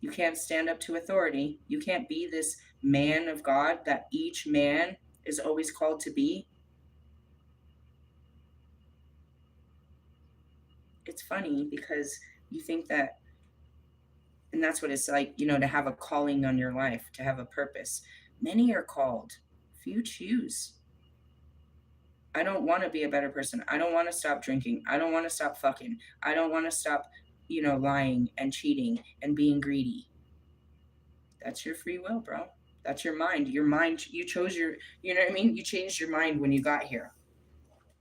You can't stand up to authority. You can't be this man of God that each man is always called to be. It's funny because you think that, and that's what it's like, you know, to have a calling on your life, to have a purpose. Many are called, few choose. I don't want to be a better person. I don't want to stop drinking. I don't want to stop fucking. I don't want to stop, you know, lying and cheating and being greedy. That's your free will, bro. That's your mind. Your mind, you chose your, you know what I mean? You changed your mind when you got here.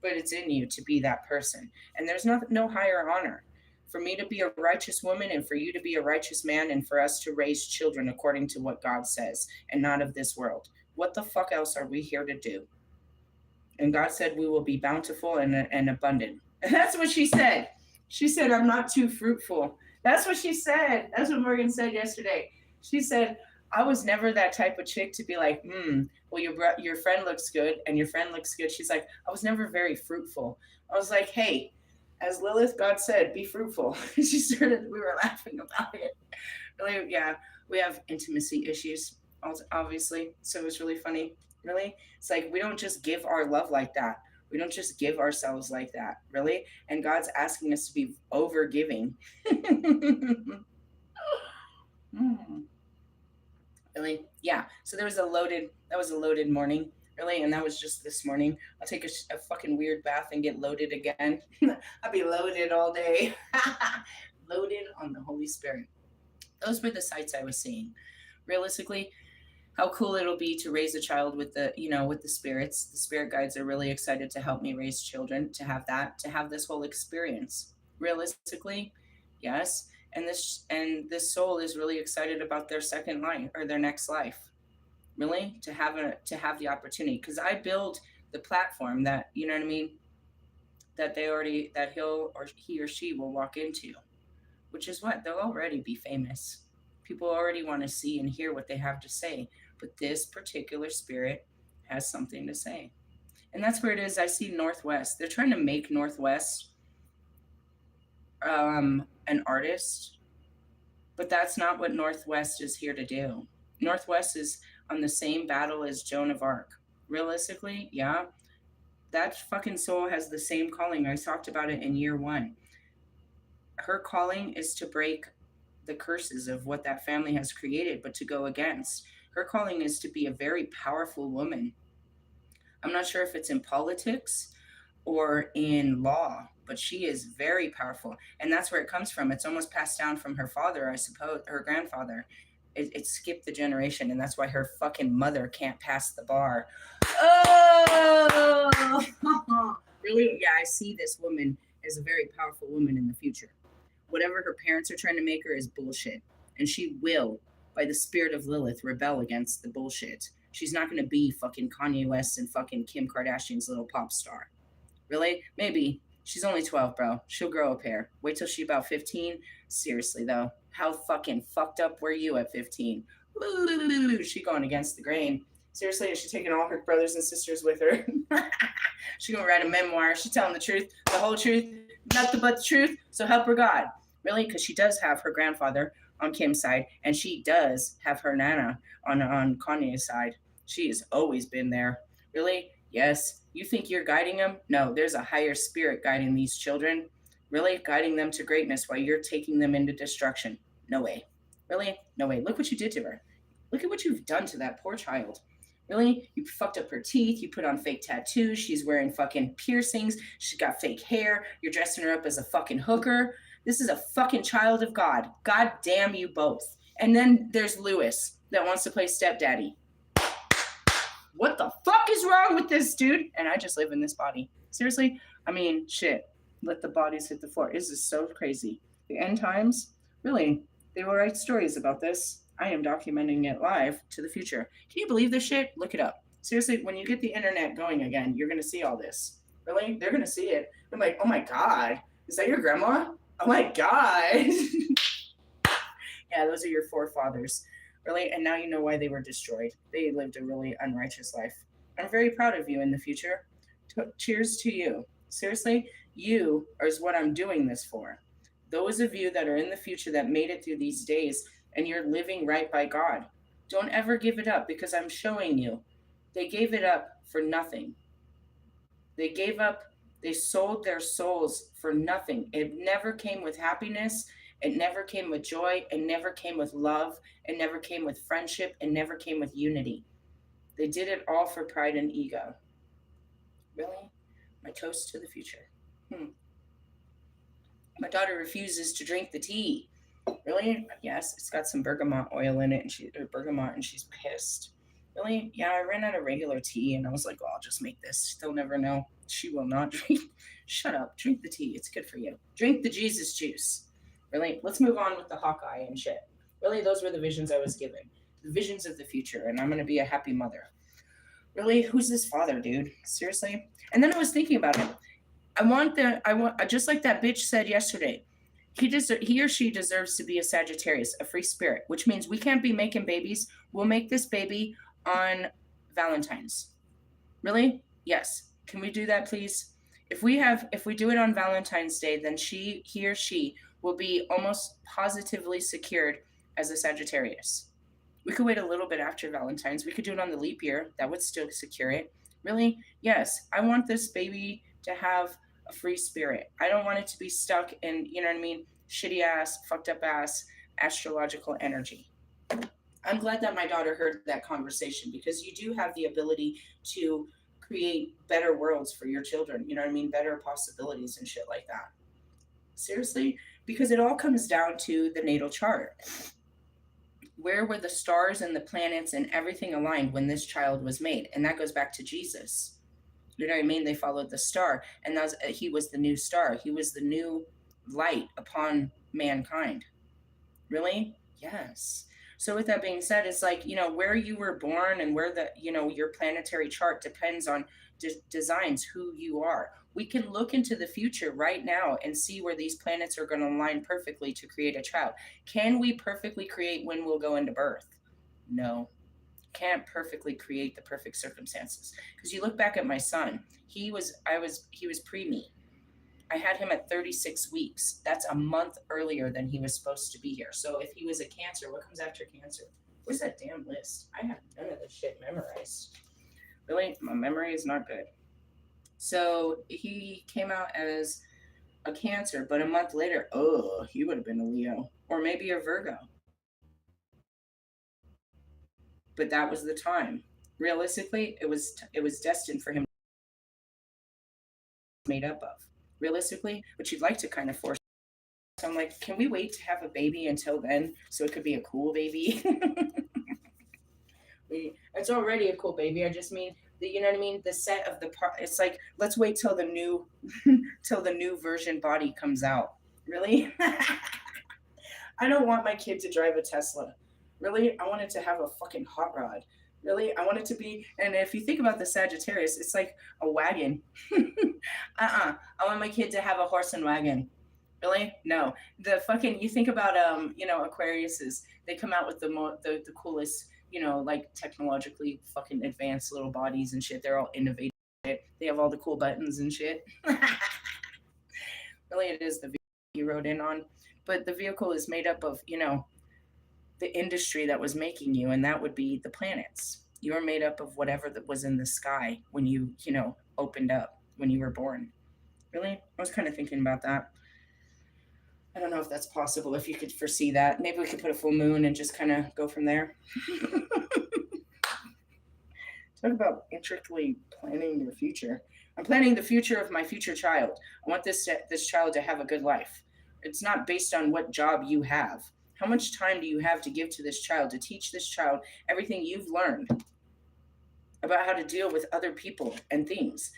But it's in you to be that person. And there's no higher honor. for me to be a righteous woman and for you to be a righteous man and for us to raise children according to what God says and not of this world. What the fuck else are we here to do? And God said we will be bountiful and abundant. And that's what she said. She said, I'm not too fruitful. That's what she said. That's what Morgan said yesterday. She said, I was never that type of chick to be like, well, your friend looks good and your friend looks good. She's like, I was never very fruitful. I was like, hey, as Lilith, God said, be fruitful. She started, we were laughing about it. Really, yeah, we have intimacy issues, obviously. So it was really funny. Really, it's like we don't just give our love like that. We don't just give ourselves like that, really. And God's asking us to be over giving. Really, yeah. So that was a loaded morning, really, and that was just this morning. I'll take a fucking weird bath and get loaded again. I'll be loaded all day. Loaded on the Holy Spirit. Those were the sights I was seeing. Realistically, how cool it'll be to raise a child with with the spirits. The spirit guides are really excited to help me raise children, to have this whole experience. Realistically, yes. And this soul is really excited about their second life or their next life. Really, to have the opportunity, because I build the platform that, you know what I mean, that he or she will walk into, which is what they'll already be famous. People already want to see and hear what they have to say, but this particular spirit has something to say. And that's where it is. I see Northwest. They're trying to make Northwest an artist, but that's not what Northwest is here to do. Northwest is on the same battle as Joan of Arc. Realistically, yeah, that fucking soul has the same calling. I talked about it in year 1. Her calling is to break the curses of what that family has created, but to go against. Her calling is to be a very powerful woman. I'm not sure if it's in politics or in law, but she is very powerful. And that's where it comes from. It's almost passed down from her father, I suppose, her grandfather. It skipped the generation, and that's why her fucking mother can't pass the bar. Oh! Really? Yeah, I see this woman as a very powerful woman in the future. Whatever her parents are trying to make her is bullshit. And she will, by the spirit of Lilith, rebel against the bullshit. She's not going to be fucking Kanye West and fucking Kim Kardashian's little pop star. Really? Maybe. She's only 12, bro. She'll grow a pair. Wait till she's about 15. Seriously, though. How fucking fucked up were you at 15? She going against the grain. Seriously, is she taking all her brothers and sisters with her? She gonna write a memoir. She telling the truth, the whole truth, nothing but the truth. So help her God. Really? Because she does have her grandfather on Kim's side, and she does have her nana on Kanye's side. She has always been there. Really? Yes. You think you're guiding them? No, there's a higher spirit guiding these children. Really? Guiding them to greatness while you're taking them into destruction. No way. Really? No way. Look what you did to her. Look at what you've done to that poor child. Really? You fucked up her teeth. You put on fake tattoos. She's wearing fucking piercings. She's got fake hair. You're dressing her up as a fucking hooker. This is a fucking child of God. God damn you both. And then there's Lewis that wants to play stepdaddy. What the fuck is wrong with this dude? And I just live in this body. Seriously? I mean, shit. Let the bodies hit the floor. This is so crazy. The end times? Really? They will write stories about this. I am documenting it live to the future. Can you believe this shit? Look it up. Seriously, when you get the internet going again, you're going to see all this. Really? They're going to see it. I'm like, oh my God. Is that your grandma? Oh my God. Yeah, those are your forefathers. Really? And now you know why they were destroyed. They lived a really unrighteous life. I'm very proud of you in the future. Cheers to you. Seriously, you is what I'm doing this for. Those of you that are in the future that made it through these days and you're living right by God, don't ever give it up, because I'm showing you. They gave it up for nothing. They gave up, they sold their souls for nothing. It never came with happiness. It never came with joy. It never came with love. It never came with friendship. It never came with unity. They did it all for pride and ego. Really? My toast to the future. My daughter refuses to drink the tea. Really? Yes, it's got some bergamot oil in it, and she's pissed. Really? Yeah, I ran out of regular tea, and I was like, well, I'll just make this. They'll never know. She will not drink. Shut up. Drink the tea. It's good for you. Drink the Jesus juice. Really? Let's move on with the Hawkeye and shit. Really, those were the visions I was given. The visions of the future, and I'm going to be a happy mother. Really? Who's this father, dude? Seriously? And then I was thinking about it. I want, just like that bitch said yesterday, he or she deserves to be a Sagittarius, a free spirit, which means we can't be making babies. We'll make this baby on Valentine's. Really? Yes. Can we do that, please? If we do it on Valentine's Day, then he or she will be almost positively secured as a Sagittarius. We could wait a little bit after Valentine's. We could do it on the leap year. That would still secure it. Really? Yes. I want this baby to have a free spirit. I don't want it to be stuck in, you know what I mean, shitty ass, fucked up ass astrological energy. I'm glad that my daughter heard that conversation, because you do have the ability to create better worlds for your children. You know what I mean? Better possibilities and shit like that. Seriously? Because it all comes down to the natal chart. Where were the stars and the planets and everything aligned when this child was made? And that goes back to Jesus. You know what I mean? They followed the star, and he was the new star. He was the new light upon mankind. Really? Yes. So with that being said, it's like, where you were born and where your planetary chart depends on designs who you are. We can look into the future right now and see where these planets are going to align perfectly to create a child. Can we perfectly create when we'll go into birth? No. Can't perfectly create the perfect circumstances. Because you look back at my son, he was preemie. I had him at 36 weeks. That's a month earlier than he was supposed to be here. So if he was a Cancer, what comes after Cancer? Where's that damn list? I have none of this shit memorized. Really, my memory is not good. So he came out as a Cancer, but a month later, he would have been a Leo or maybe a Virgo. But that was the time. Realistically, it was destined for him to be made up of. Realistically, but you'd like to kind of force. So I'm like, can we wait to have a baby until then so it could be a cool baby? It's already a cool baby. I just mean you know what I mean? The set of the part. It's like, let's wait till the new till the new version body comes out. Really? I don't want my kid to drive a Tesla. Really? I want it to have a fucking hot rod. Really? I want it to be, and if you think about the Sagittarius, it's like a wagon. I want my kid to have a horse and wagon. Really? No. The fucking, you think about Aquariuses, they come out with the coolest, like technologically fucking advanced little bodies and shit. They're all innovative. They have all the cool buttons and shit. Really, it is the vehicle you rode in on, but the vehicle is made up of, the industry that was making you, and that would be the planets. You were made up of whatever that was in the sky when you opened up, when you were born. Really? I was kind of thinking about that. I don't know if that's possible, if you could foresee that. Maybe we could put a full moon and just kind of go from there. Talk about intricately planning your future. I'm planning the future of my future child. I want this child to have a good life. It's not based on what job you have. How much time do you have to give to this child, to teach this child everything you've learned about how to deal with other people and things?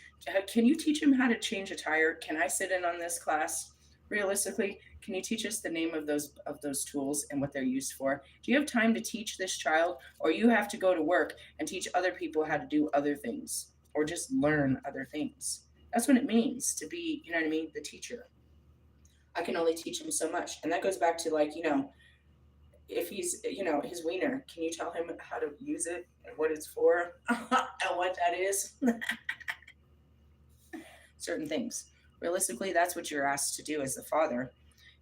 Can you teach him how to change a tire? Can I sit in on this class? Realistically, can you teach us the name of those tools and what they're used for? Do you have time to teach this child, or you have to go to work and teach other people how to do other things, or just learn other things? That's what it means to be, the teacher. I can only teach him so much. And that goes back to if he's, his wiener, can you tell him how to use it and what it's for and what that is? Certain things. Realistically, that's what you're asked to do as the father.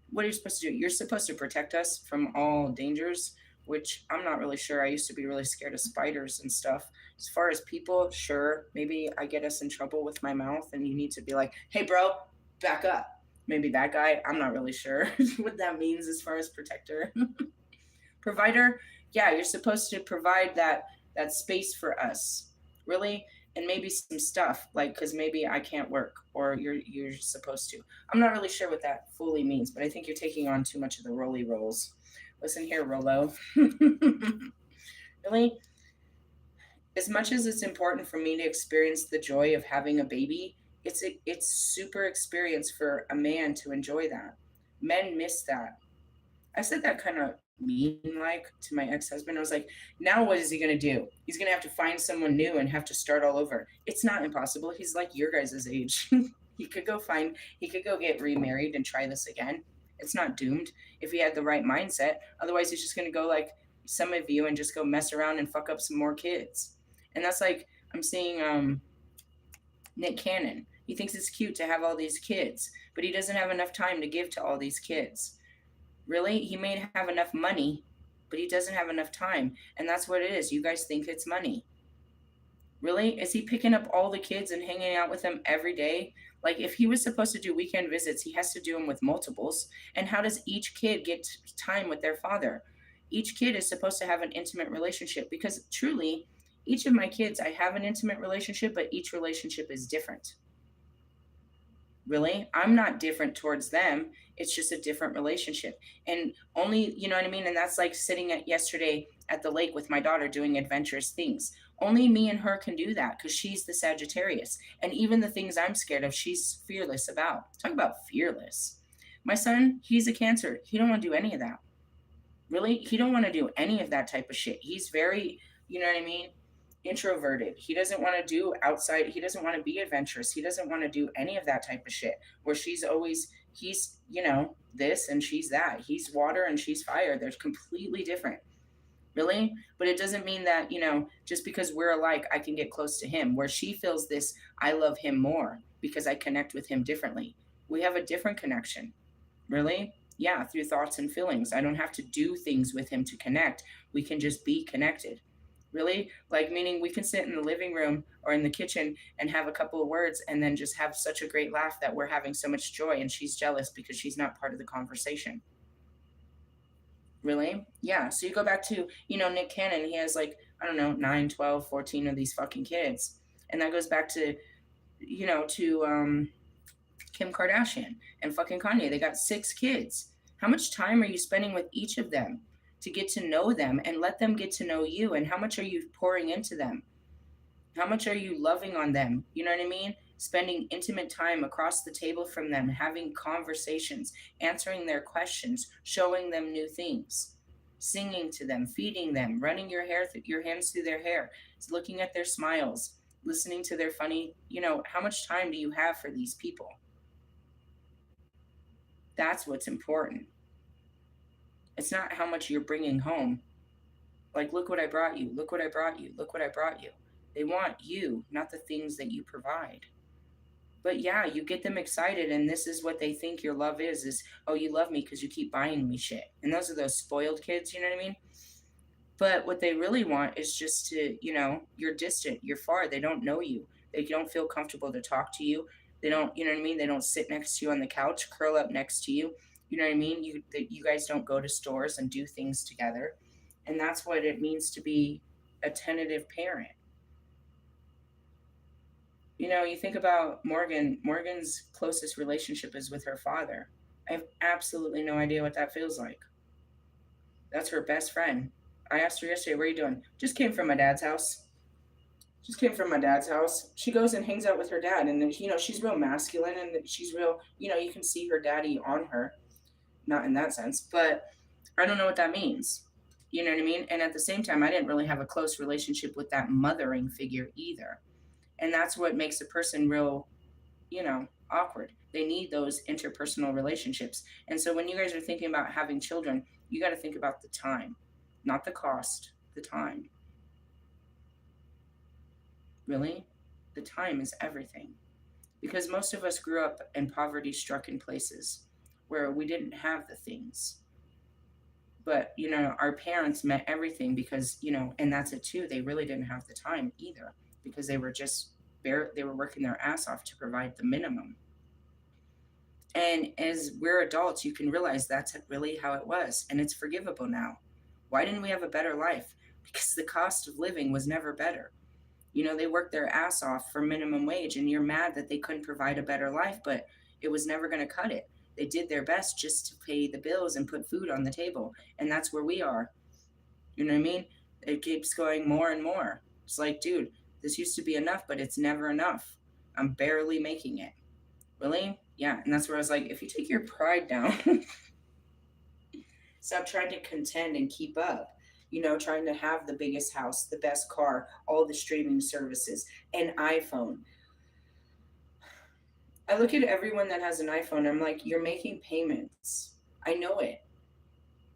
What are you supposed to do? You're supposed to protect us from all dangers, which I'm not really sure. I used to be really scared of spiders and stuff. As far as people, sure, maybe I get us in trouble with my mouth and you need to be like, hey, bro, back up. Maybe that guy, I'm not really sure what that means as far as protector. Provider, yeah, you're supposed to provide that space for us, really, and maybe some stuff, like, because maybe I can't work, or you're supposed to. I'm not really sure what that fully means, but I think you're taking on too much of the roly roles. Listen here, Rolo. Really, as much as it's important for me to experience the joy of having a baby, it's super experience for a man to enjoy that. Men miss that. I said that kind of mean like to my ex-husband. I was like, now what is he gonna do? He's gonna have to find someone new and have to start all over. It's not impossible. He's like your guys' age. He could go get remarried and try this again. It's not doomed if he had the right mindset. Otherwise he's just gonna go like some of you and just go mess around and fuck up some more kids. And that's like I'm seeing Nick Cannon. He thinks it's cute to have all these kids, but he doesn't have enough time to give to all these kids. Really? He may have enough money, but he doesn't have enough time. And that's what it is. You guys think it's money. Really? Is he picking up all the kids and hanging out with them every day? Like, if he was supposed to do weekend visits, he has to do them with multiples. And how does each kid get time with their father? Each kid is supposed to have an intimate relationship because truly, each of my kids, I have an intimate relationship, but each relationship is different. Really? I'm not different towards them. It's just a different relationship. And only, you know what I mean? And that's like sitting at yesterday at the lake with my daughter doing adventurous things. Only me and her can do that because she's the Sagittarius. And even the things I'm scared of, she's fearless about. Talk about fearless. My son, he's a Cancer. He don't want to do any of that. Really? He don't want to do any of that type of shit. He's very, you know what I mean? Introverted. He doesn't want to do outside. He doesn't want to be adventurous. He doesn't want to do any of that type of shit where she's always, he's, you know, this and she's that. He's water and she's fire. They're completely different. Really? But it doesn't mean that, you know, just because we're alike, I can get close to him. Where she feels this, I love him more because I connect with him differently. We have a different connection. Really? Yeah, through thoughts and feelings. I don't have to do things with him to connect. We can just be connected. Really? Like, meaning we can sit in the living room or in the kitchen and have a couple of words and then just have such a great laugh that we're having so much joy and she's jealous because she's not part of the conversation. Really? Yeah. So you go back to, you know, Nick Cannon, he has like, I don't know, 9, 12, 14 of these fucking kids. And that goes back to, you know, to Kim Kardashian and fucking Kanye. They got 6 kids. How much time are you spending with each of them to get to know them and let them get to know you? And how much are you pouring into them? How much are you loving on them? You know what I mean? Spending intimate time across the table from them, having conversations, answering their questions, showing them new things, singing to them, feeding them, running your hands through their hair, looking at their smiles, listening to their funny, you know, how much time do you have for these people? That's what's important. It's not how much you're bringing home. Like, look what I brought you. Look what I brought you. Look what I brought you. They want you, not the things that you provide. But yeah, you get them excited, and this is what they think your love is, oh, you love me because you keep buying me shit. And those are those spoiled kids, you know what I mean? But what they really want is just to, you know, you're distant, you're far, they don't know you. They don't feel comfortable to talk to you. They don't, you know what I mean? They don't sit next to you on the couch, curl up next to you. You know what I mean? You guys don't go to stores and do things together. And that's what it means to be a tentative parent. You know, you think about Morgan. Morgan's closest relationship is with her father. I have absolutely no idea what that feels like. That's her best friend. I asked her yesterday, "Where are you doing?" Just came from my dad's house. Just came from my dad's house. She goes and hangs out with her dad, and then, you know, she's real masculine and she's real, you know, you can see her daddy on her. Not in that sense, but I don't know what that means. You know what I mean? And at the same time, I didn't really have a close relationship with that mothering figure either. And that's what makes a person real, you know, awkward. They need those interpersonal relationships. And so when you guys are thinking about having children, you got to think about the time, not the cost, the time. Really? The time is everything. Because most of us grew up in poverty stricken places where we didn't have the things. But, you know, our parents met everything because, you know, and that's it too. They really didn't have the time either because they were just they were working their ass off to provide the minimum. And as we're adults, you can realize that's really how it was. And it's forgivable now. Why didn't we have a better life? Because the cost of living was never better. You know, they worked their ass off for minimum wage and you're mad that they couldn't provide a better life, but it was never going to cut it. They did their best just to pay the bills and put food on the table. And that's where we are. You know what I mean? It keeps going more and more. It's like, dude, this used to be enough, but it's never enough. I'm barely making it. Really? Yeah. And that's where I was like, if you take your pride down, stop trying to contend and keep up. Trying to have the biggest house, the best car, all the streaming services, an iPhone. I look at everyone that has an iPhone, I'm like, you're making payments. I know it.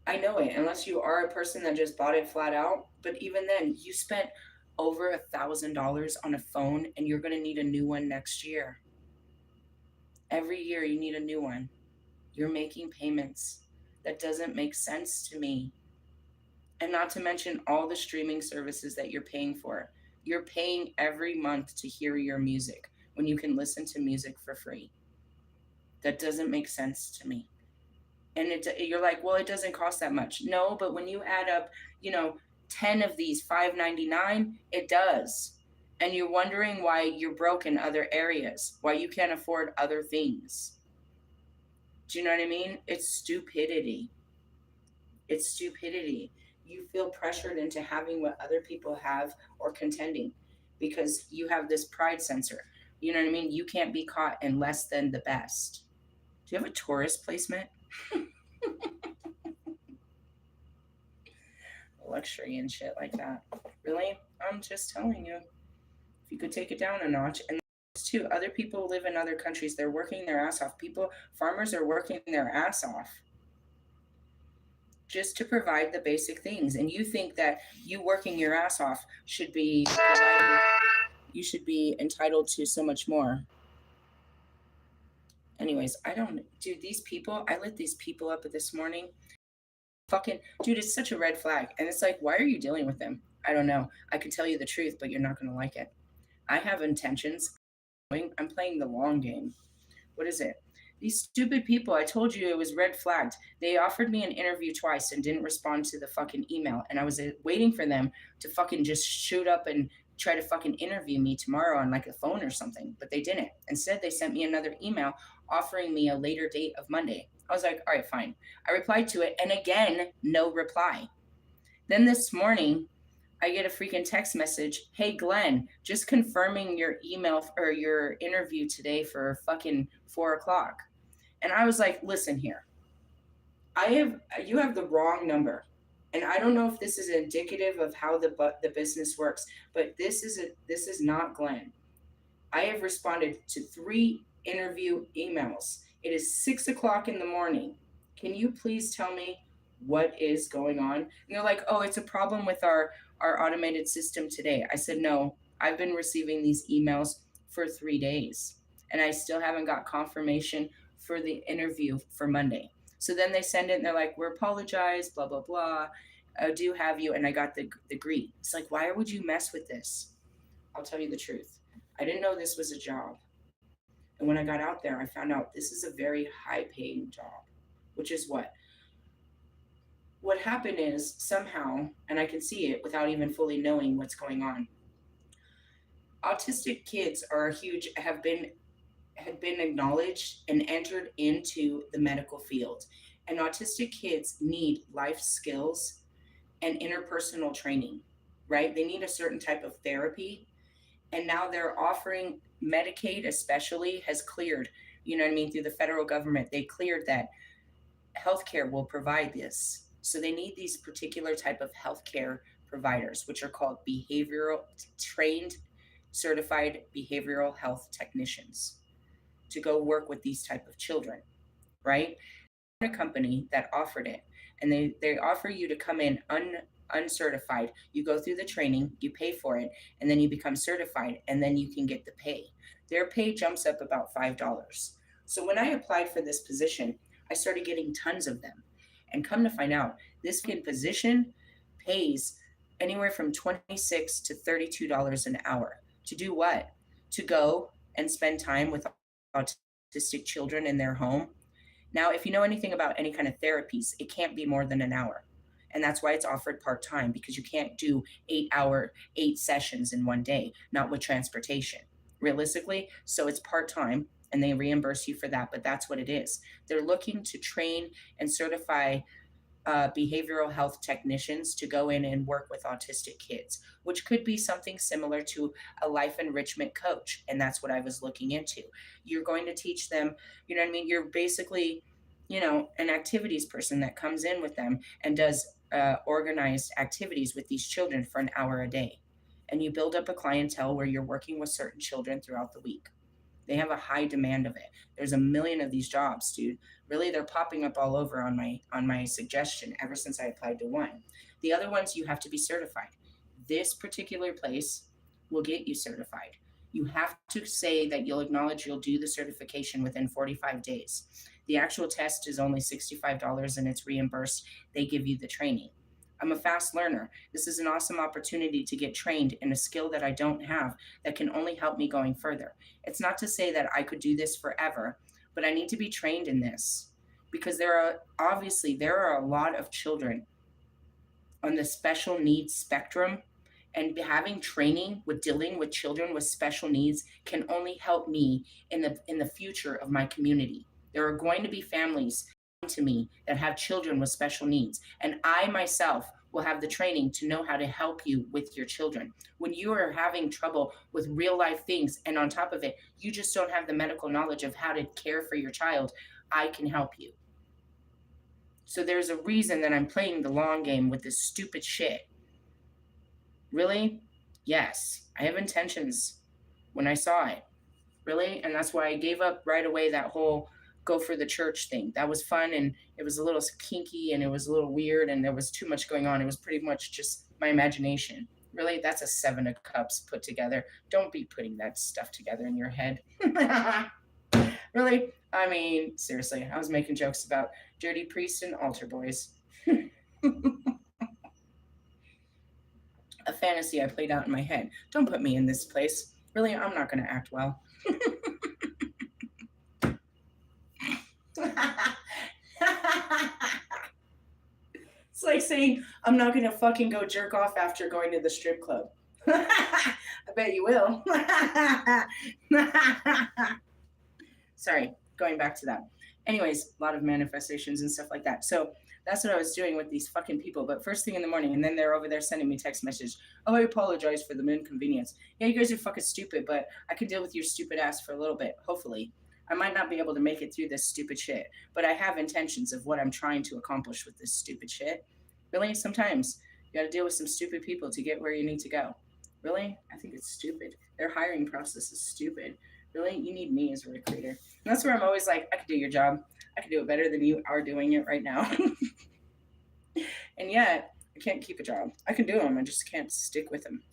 I know it. Unless you are a person that just bought it flat out. But even then, you spent over $1,000 on a phone and you're going to need a new one next year. Every year, you need a new one. You're making payments. That doesn't make sense to me. And not to mention all the streaming services that you're paying for. You're paying every month to hear your music when you can listen to music for free. That doesn't make sense to me. And you're like, well, it doesn't cost that much. No, but when you add up, 10 of these $5.99, it does. And you're wondering why you're broke in other areas, why you can't afford other things. Do you know what I mean? It's stupidity. It's stupidity. You feel pressured into having what other people have or contending because you have this pride sensor. You know what I mean? You can't be caught in less than the best. Do you have a tourist placement? Luxury and shit like that. Really? I'm just telling you. If you could take it down a notch. And too, other people live in other countries. They're working their ass off. Farmers are working their ass off just to provide the basic things. And you think that you working your ass off should be provided, you should be entitled to so much more. Anyways, dude, these people, I lit these people up this morning. Fucking, dude, it's such a red flag. And it's like, why are you dealing with them? I don't know. I can tell you the truth, but you're not going to like it. I have intentions. I'm playing the long game. What is it? These stupid people, I told you it was red flagged. They offered me an interview twice and didn't respond to the fucking email. And I was waiting for them to fucking just shoot up and try to fucking interview me tomorrow on like a phone or something. But they didn't. Instead, they sent me another email offering me a later date of Monday. I was like, all right, fine. I replied to it. And again, no reply. Then this morning, I get a freaking text message. Hey, Glenn, just confirming your email or your interview today for fucking 4:00. And I was like, listen here, you have the wrong number. And I don't know if this is indicative of how the business works, but this is not Glenn. I have responded to 3 interview emails. It is 6:00 in the morning. Can you please tell me what is going on? And they're like, oh, it's a problem with our automated system today. I said, no, I've been receiving these emails for 3 days and I still haven't got confirmation for the interview for Monday. So then they send it and they're like, we apologize, blah, blah, blah. I do have you. And I got the greet. It's like, why would you mess with this? I'll tell you the truth. I didn't know this was a job. And when I got out there, I found out this is a very high paying job, which is what happened is somehow, and I can see it without even fully knowing what's going on. Autistic kids have been acknowledged and entered into the medical field. And autistic kids need life skills and interpersonal training, right? They need a certain type of therapy. And now they're offering Medicaid, especially, has cleared, you know what I mean, through the federal government. They cleared that healthcare will provide this. So they need these particular type of healthcare providers, which are called trained, certified behavioral health technicians, to go work with these type of children, right? A company that offered it, and they offer you to come in uncertified. You go through the training, you pay for it, and then you become certified, and then you can get the pay. Their pay jumps up about $5. So when I applied for this position, I started getting tons of them. And come to find out, this position pays anywhere from $26 to $32 an hour. To do what? To go and spend time with autistic children in their home. Now, if you know anything about any kind of therapies, it can't be more than an hour. And that's why it's offered part-time, because you can't do 8 sessions in one day, not with transportation, realistically. So it's part-time and they reimburse you for that, but that's what it is. They're looking to train and certify behavioral health technicians to go in and work with autistic kids, which could be something similar to a life enrichment coach. And that's what I was looking into. You're going to teach them, you know what I mean? You're basically, an activities person that comes in with them and does organized activities with these children for an hour a day. And you build up a clientele where you're working with certain children throughout the week. They have a high demand of it. There's a million of these jobs, dude. Really, they're popping up all over on my suggestion ever since I applied to one. The other ones you have to be certified. This particular place will get you certified. You have to say that you'll acknowledge you'll do the certification within 45 days. The actual test is only $65 and it's reimbursed. They give you the training. I'm a fast learner. This is an awesome opportunity to get trained in a skill that I don't have that can only help me going further. It's not to say that I could do this forever, but I need to be trained in this because there are a lot of children on the special needs spectrum, and having training with dealing with children with special needs can only help me in the future of my community. There are going to be families to me that have children with special needs, and I myself will have the training to know how to help you with your children. When you are having trouble with real life things, and on top of it, you just don't have the medical knowledge of how to care for your child, I can help you. So there's a reason that I'm playing the long game with this stupid shit. Really? Yes, I have intentions when I saw it. Really? And that's why I gave up right away that whole go for the church thing. That was fun, and it was a little kinky, and it was a little weird, and there was too much going on. It was pretty much just my imagination. Really? That's a 7 of Cups put together. Don't be putting that stuff together in your head. Really? I mean, seriously, I was making jokes about dirty priests and altar boys. A fantasy I played out in my head. Don't put me in this place. Really, I'm not going to act well. It's like saying, I'm not going to fucking go jerk off after going to the strip club. I bet you will. Sorry, going back to that. Anyways, a lot of manifestations and stuff like that. So that's what I was doing with these fucking people. But first thing in the morning, and then they're over there sending me text message. Oh, I apologize for the inconvenience. Yeah, you guys are fucking stupid, but I can deal with your stupid ass for a little bit, hopefully. I might not be able to make it through this stupid shit, but I have intentions of what I'm trying to accomplish with this stupid shit. Really, sometimes you got to deal with some stupid people to get where you need to go. Really? I think it's stupid. Their hiring process is stupid. Really? You need me as a recruiter. And that's where I'm always like, I can do your job. I can do it better than you are doing it right now. And yet, I can't keep a job. I can do them. I just can't stick with them.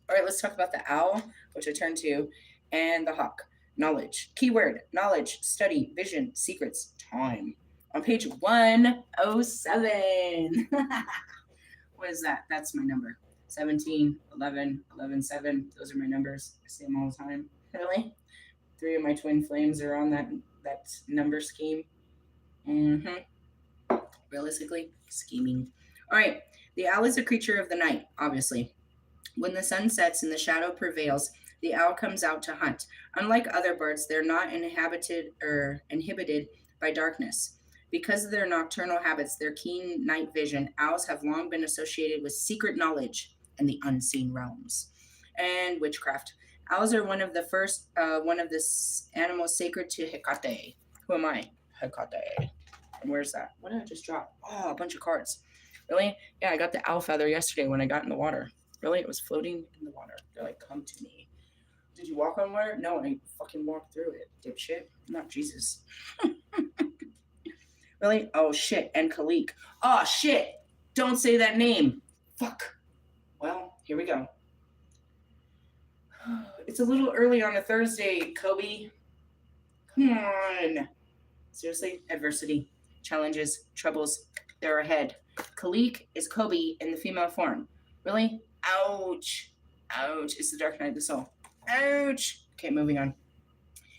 All right, let's talk about the owl, which I turned to, and the hawk. Knowledge. Keyword, knowledge, study, vision, secrets, time. On page 107. What is that? That's my number. 17, 11, 11, 7. Those are my numbers. I see them all the time. Really? 3 of my twin flames are on that number scheme. Realistically, scheming. All right. The owl is a creature of the night, obviously. When the sun sets and the shadow prevails, the owl comes out to hunt. Unlike other birds, they're not inhibited by darkness. Because of their nocturnal habits, their keen night vision, owls have long been associated with secret knowledge and the unseen realms. And witchcraft. Owls are one of the animals sacred to Hecate. Who am I? Hecate. And where's that? What did I just drop? Oh, a bunch of cards. Really? Yeah, I got the owl feather yesterday when I got in the water. Really? It was floating in the water. They're like, come to me. Did you walk on water? No, I fucking walked through it, dipshit. I'm not Jesus. Really? Oh, shit. And Calleach. Oh, shit. Don't say that name. Fuck. Well, here we go. It's a little early on a Thursday, Kobe. Come on. Seriously? Adversity, challenges, troubles, they're ahead. Calleach is Kobe in the female form. Really? Ouch. Ouch. It's the dark night of the soul. Ouch. Okay, moving on.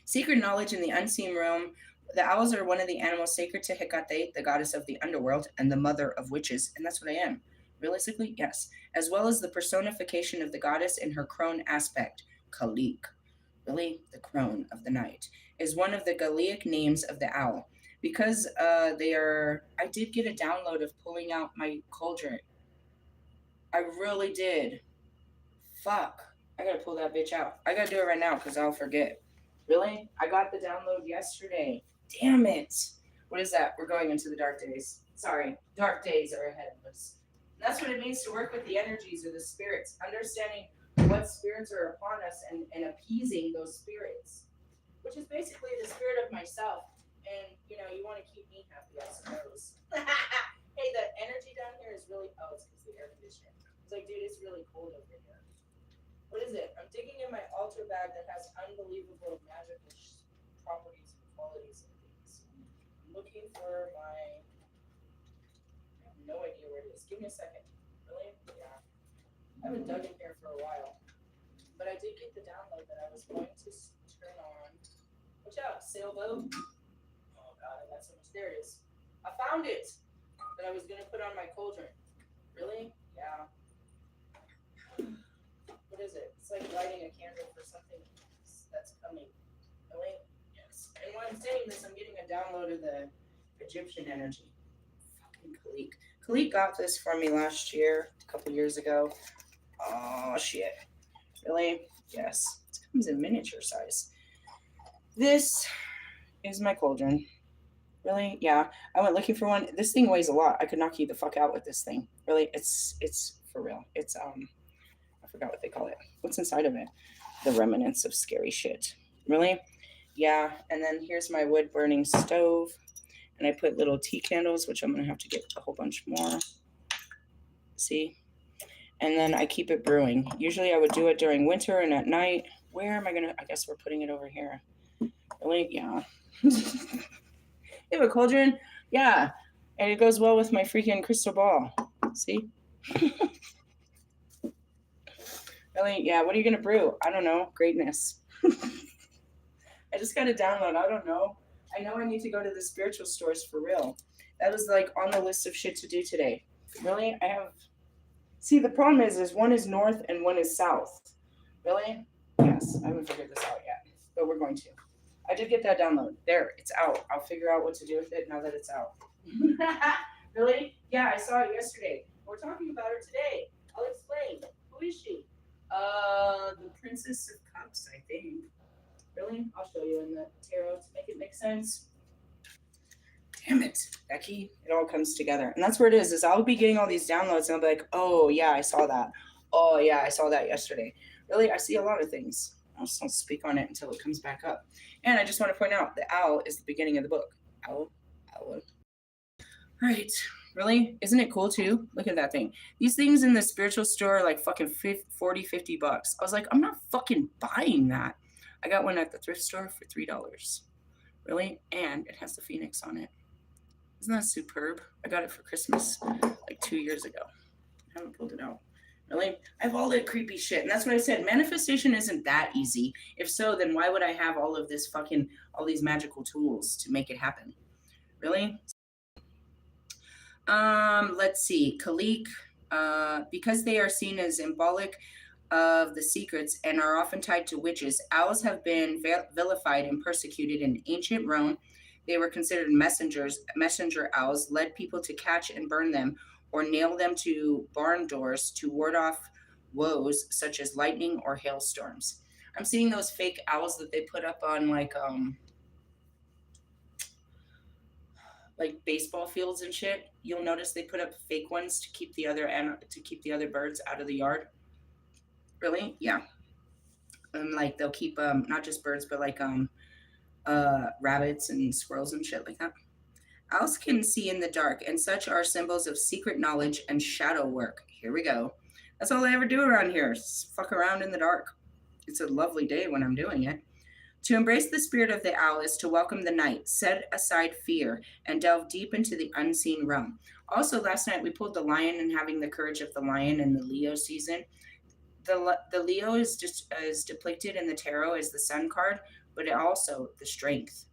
Secret knowledge in the unseen realm. The owls are one of the animals sacred to Hecate, the goddess of the underworld and the mother of witches. And that's what I am. Realistically, yes. As well as the personification of the goddess in her crone aspect. Calleach. Really? The crone of the night. Is one of the Gallic names of the owl. because I did get a download of pulling out my cauldron. I really did. Fuck. I gotta pull that bitch out. I gotta do it right now because I'll forget. Really? I got the download yesterday. Damn it. What is that? We're going into the dark days. Sorry. Dark days are ahead of us. And that's what it means to work with the energies or the spirits. Understanding what spirits are upon us and appeasing those spirits. Which is basically the spirit of myself. And, you want to keep me happy, I suppose. Hey, the energy down here is really... Oh, it's because of the air conditioning. It's like, dude, it's really cold over here. What is it? I'm digging in my altar bag that has unbelievable magical properties and qualities and things. I'm looking for my... I have no idea where it is. Give me a second. Really? Yeah. I haven't dug in here for a while. But I did get the download that I was going to turn on. Watch out, sailboat. Oh, God, I got so much. There it is. I found it that I was going to put on my cauldron. Really? Yeah. What is it? It's like lighting a candle for something that's coming. Really? Yes. And when I'm saying this, I'm getting a download of the Egyptian energy. Fucking Calleach. Calleach got this for me last year, a couple years ago. Oh, shit. Really? Yes. It comes in miniature size. This is my cauldron. Really? Yeah. I went looking for one. This thing weighs a lot. I could knock you the fuck out with this thing. Really? It's for real. It's I forgot what they call it. What's inside of it? The remnants of scary shit. Really? Yeah. And then here's my wood burning stove. And I put little tea candles, which I'm going to have to get a whole bunch more. See? And then I keep it brewing. Usually I would do it during winter and at night. Where am I going to? I guess we're putting it over here. Really? Yeah. You have a cauldron? Yeah. And it goes well with my freaking crystal ball. See? Really? Yeah. What are you going to brew? I don't know. Greatness. I just got a download. I don't know. I know I need to go to the spiritual stores for real. That was like on the list of shit to do today. Really? I have... See, the problem is one is north and one is south. Really? Yes. I haven't figured this out yet. But we're going to. I did get that download. There. It's out. I'll figure out what to do with it now that it's out. Really? Yeah, I saw it yesterday. We're talking about her today. I'll explain. Who is she? The Princess of Cups, I think. Really? I'll show you in the tarot to make it make sense. Damn it, Becky. It all comes together. And that's where it is I'll be getting all these downloads and I'll be like, oh, yeah, I saw that. Oh, yeah, I saw that yesterday. Really? I see a lot of things. I just don't speak on it until it comes back up. And I just want to point out, the owl is the beginning of the book. Owl. Right. Really? Isn't it cool too? Look at that thing. These things in the spiritual store are like fucking 40, 50 bucks. I was like, I'm not fucking buying that. I got one at the thrift store for $3. Really? And it has the phoenix on it. Isn't that superb? I got it for Christmas like 2 years ago. I haven't pulled it out. Really? I have all that creepy shit. And that's what I said. Manifestation isn't that easy. If so, then why would I have all of this all these magical tools to make it happen? Really? Let's see. Calleach, because they are seen as symbolic of the secrets and are often tied to witches, owls have been vilified and persecuted in ancient Rome. They were considered messenger owls, led people to catch and burn them or nail them to barn doors to ward off woes such as lightning or hailstorms. I'm seeing those fake owls that they put up on like baseball fields and shit. You'll notice they put up fake ones to keep the other birds out of the yard. Really? Yeah. And like they'll keep not just birds but like rabbits and squirrels and shit like that. Owls can see in the dark, and such are symbols of secret knowledge and shadow work. Here we go. That's all I ever do around here. Fuck around in the dark. It's a lovely day when I'm doing it. To embrace the spirit of the owl is to welcome the night, set aside fear, and delve deep into the unseen realm. Also, last night we pulled the lion and having the courage of the lion in the Leo season. The Leo is depicted in the tarot as the sun card, but also the strength.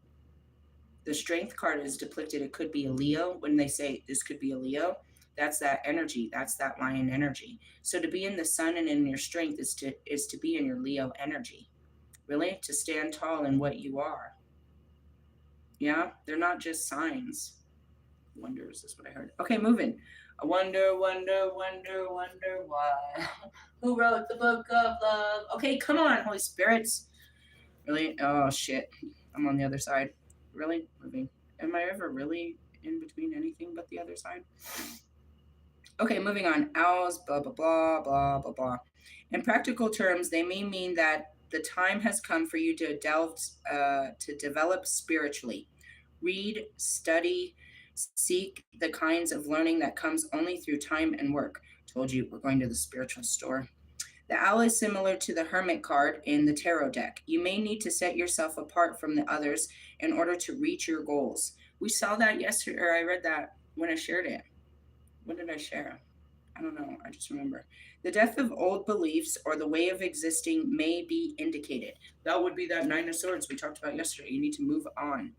The strength card is depicted. It could be a Leo. When they say this could be a Leo, that's that energy. That's that lion energy. So to be in the sun and in your strength is to be in your Leo energy. Really? To stand tall in what you are. Yeah, they're not just signs. Wonders is what I heard. Okay, moving. I wonder, wonder, wonder, wonder why. Who wrote the book of love? Okay, come on, Holy Spirits. Really? Oh, shit. I'm on the other side. Really? Moving. Am I ever really in between anything but the other side? Okay, moving on. Owls, blah, blah, blah, blah, blah, blah. In practical terms, they may mean that the time has come for you to to develop spiritually. Read, study, seek the kinds of learning that comes only through time and work. Told you, we're going to the spiritual store. The owl is similar to the hermit card in the tarot deck. You may need to set yourself apart from the others in order to reach your goals. We saw that yesterday, or I read that when I shared it. When did I share? I don't know. I just remember. The death of old beliefs or the way of existing may be indicated. That would be that Nine of Swords we talked about yesterday. You need to move on.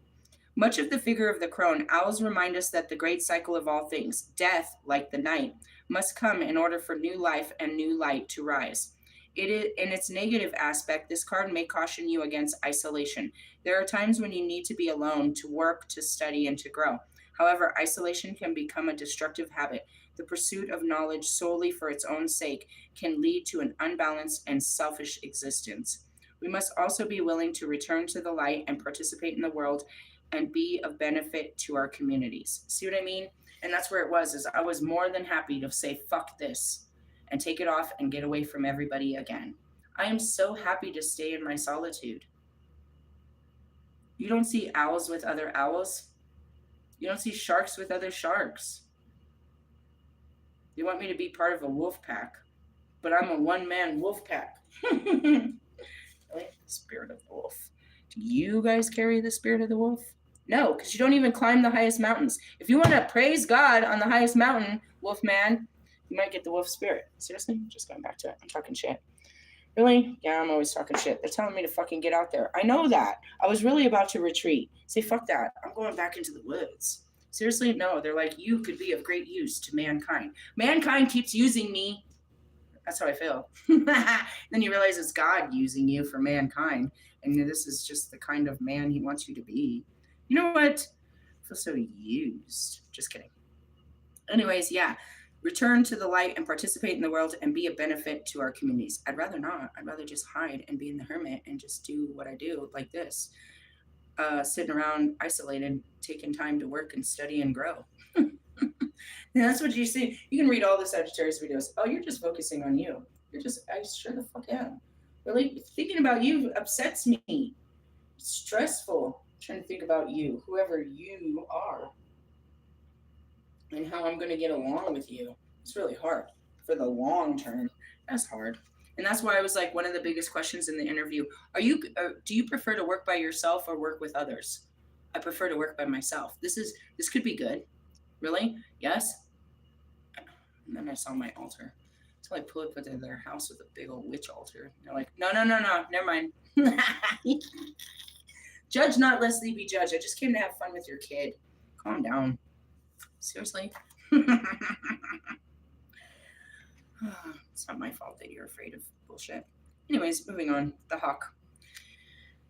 Much of the figure of the crone, owls remind us that the great cycle of all things, death, like the night, must come in order for new life and new light to rise. It is, in its negative aspect, this card may caution you against isolation. There are times when you need to be alone to work, to study, and to grow. However, isolation can become a destructive habit. The pursuit of knowledge solely for its own sake can lead to an unbalanced and selfish existence. We must also be willing to return to the light and participate in the world and be of benefit to our communities. See what I mean? And that's where it was, is I was more than happy to say fuck this and take it off and get away from everybody again. I am so happy to stay in my solitude. You don't see owls with other owls. You don't see sharks with other sharks. They want me to be part of a wolf pack, but I'm a one-man wolf pack. Really? Spirit of the wolf. Do you guys carry the spirit of the wolf? No, because you don't even climb the highest mountains. If you want to praise God on the highest mountain, wolf man, you might get the wolf spirit. Seriously? Just going back to it. I'm talking shit. Really? Yeah, I'm always talking shit. They're telling me to fucking get out there. I know that. I was really about to retreat. Say, fuck that. I'm going back into the woods. Seriously? No, they're like, you could be of great use to mankind. Mankind keeps using me. That's how I feel. Then you realize it's God using you for mankind. And this is just the kind of man he wants you to be. You know what? I feel so used. Just kidding. Anyways, yeah. Return to the light and participate in the world and be a benefit to our communities. I'd rather not. I'd rather just hide and be in the hermit and just do what I do like this. Sitting around isolated, taking time to work and study and grow. And that's what you see. You can read all the Sagittarius videos. Oh, you're just focusing on you. You're just, I sure the fuck am. Really? Thinking about you upsets me. It's stressful trying to think about you, whoever you are, and how I'm going to get along with you. It's really hard for the long term. That's hard. And that's why I was like, one of the biggest questions in the interview, do you prefer to work by yourself or work with others? I prefer to work by myself. This could be good. Really? Yes? And then I saw my altar. Until I pull up into their house with a big old witch altar. And they're like, no, never mind. Judge not lest thee be judged. I just came to have fun with your kid. Calm down. Seriously? It's not my fault that you're afraid of bullshit. Anyways, moving on. The hawk.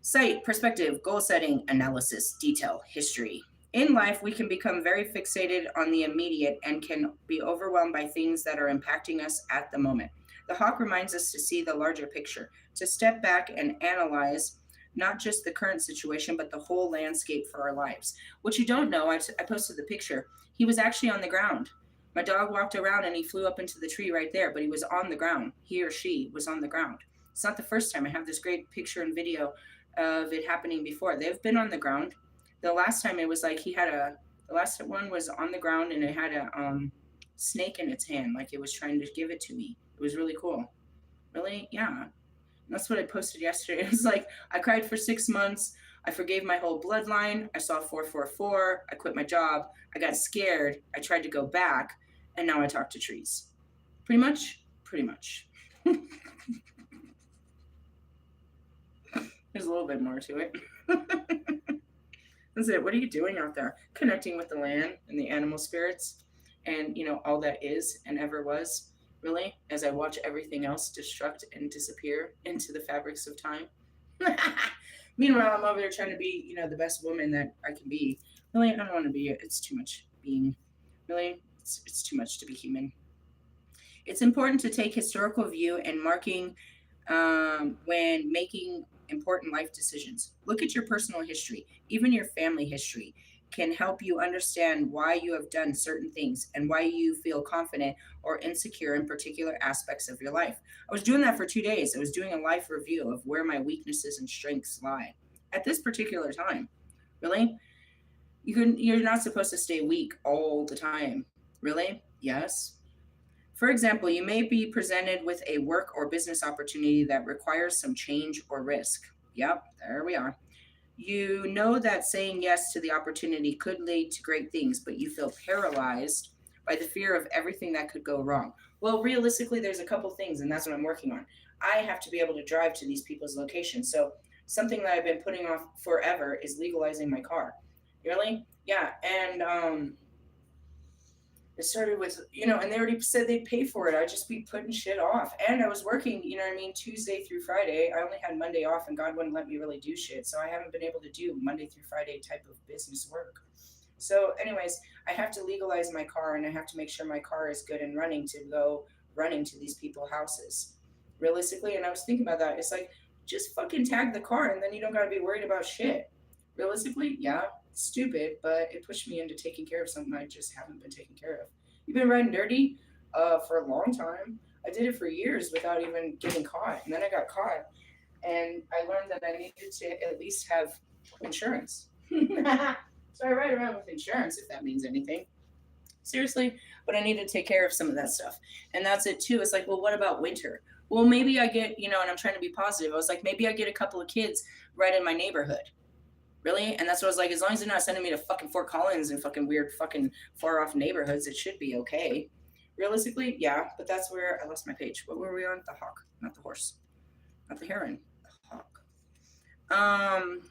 Sight, perspective, goal setting, analysis, detail, history. In life, we can become very fixated on the immediate and can be overwhelmed by things that are impacting us at the moment. The hawk reminds us to see the larger picture, to step back and analyze not just the current situation, but the whole landscape for our lives. What you don't know, I posted the picture. He was actually on the ground. My dog walked around and he flew up into the tree right there, but he was on the ground. He or she was on the ground. It's not the first time. I have this great picture and video of it happening before. They've been on the ground. The last time it was like the last one was on the ground and it had a snake in its hand, like it was trying to give it to me. It was really cool. Really? Yeah. That's what I posted yesterday. It was like, I cried for 6 months. I forgave my whole bloodline. I saw 444. I quit my job. I got scared. I tried to go back. And now I talk to trees. Pretty much? Pretty much. There's a little bit more to it. That's it. What are you doing out there? Connecting with the land and the animal spirits and, all that is and ever was. Really, as I watch everything else destruct and disappear into the fabrics of time. Meanwhile, I'm over there trying to be, the best woman that I can be. Really, I don't want to be it. It's too much being. Really, it's too much to be human. It's important to take historical view and marking when making important life decisions. Look at your personal history, even your family history can help you understand why you have done certain things and why you feel confident or insecure in particular aspects of your life. I was doing that for 2 days. I was doing a life review of where my weaknesses and strengths lie at this particular time. Really? You're not supposed to stay weak all the time. Really? Yes. For example, you may be presented with a work or business opportunity that requires some change or risk. Yep, there we are. You know that saying yes to the opportunity could lead to great things, but you feel paralyzed by the fear of everything that could go wrong. Well, realistically, there's a couple things, and that's what I'm working on. I have to be able to drive to these people's locations. So, something that I've been putting off forever is legalizing my car. Really? Yeah. And it started with, and they already said they'd pay for it. I'd just be putting shit off. And I was working, Tuesday through Friday. I only had Monday off, and God wouldn't let me really do shit. So I haven't been able to do Monday through Friday type of business work. So, anyways, I have to legalize my car, and I have to make sure my car is good and running to go running to these people's houses. Realistically, and I was thinking about that. It's like, just fucking tag the car, and then you don't got to be worried about shit. Realistically, yeah, stupid, but it pushed me into taking care of something I just haven't been taking care of. You've been riding dirty for a long time. I did it for years without even getting caught, and then I got caught, and I learned that I needed to at least have insurance. So I ride around with insurance, if that means anything. Seriously, but I need to take care of some of that stuff. And that's it too. It's like, well, what about winter? Well, maybe I get, and I'm trying to be positive. I was like, maybe I get a couple of kids right in my neighborhood. Really? And that's what I was like, as long as they're not sending me to fucking Fort Collins and fucking weird fucking far off neighborhoods, it should be okay. Realistically, yeah, but that's where I lost my page. What were we on? The hawk, not the horse, not the heron, the hawk. Um,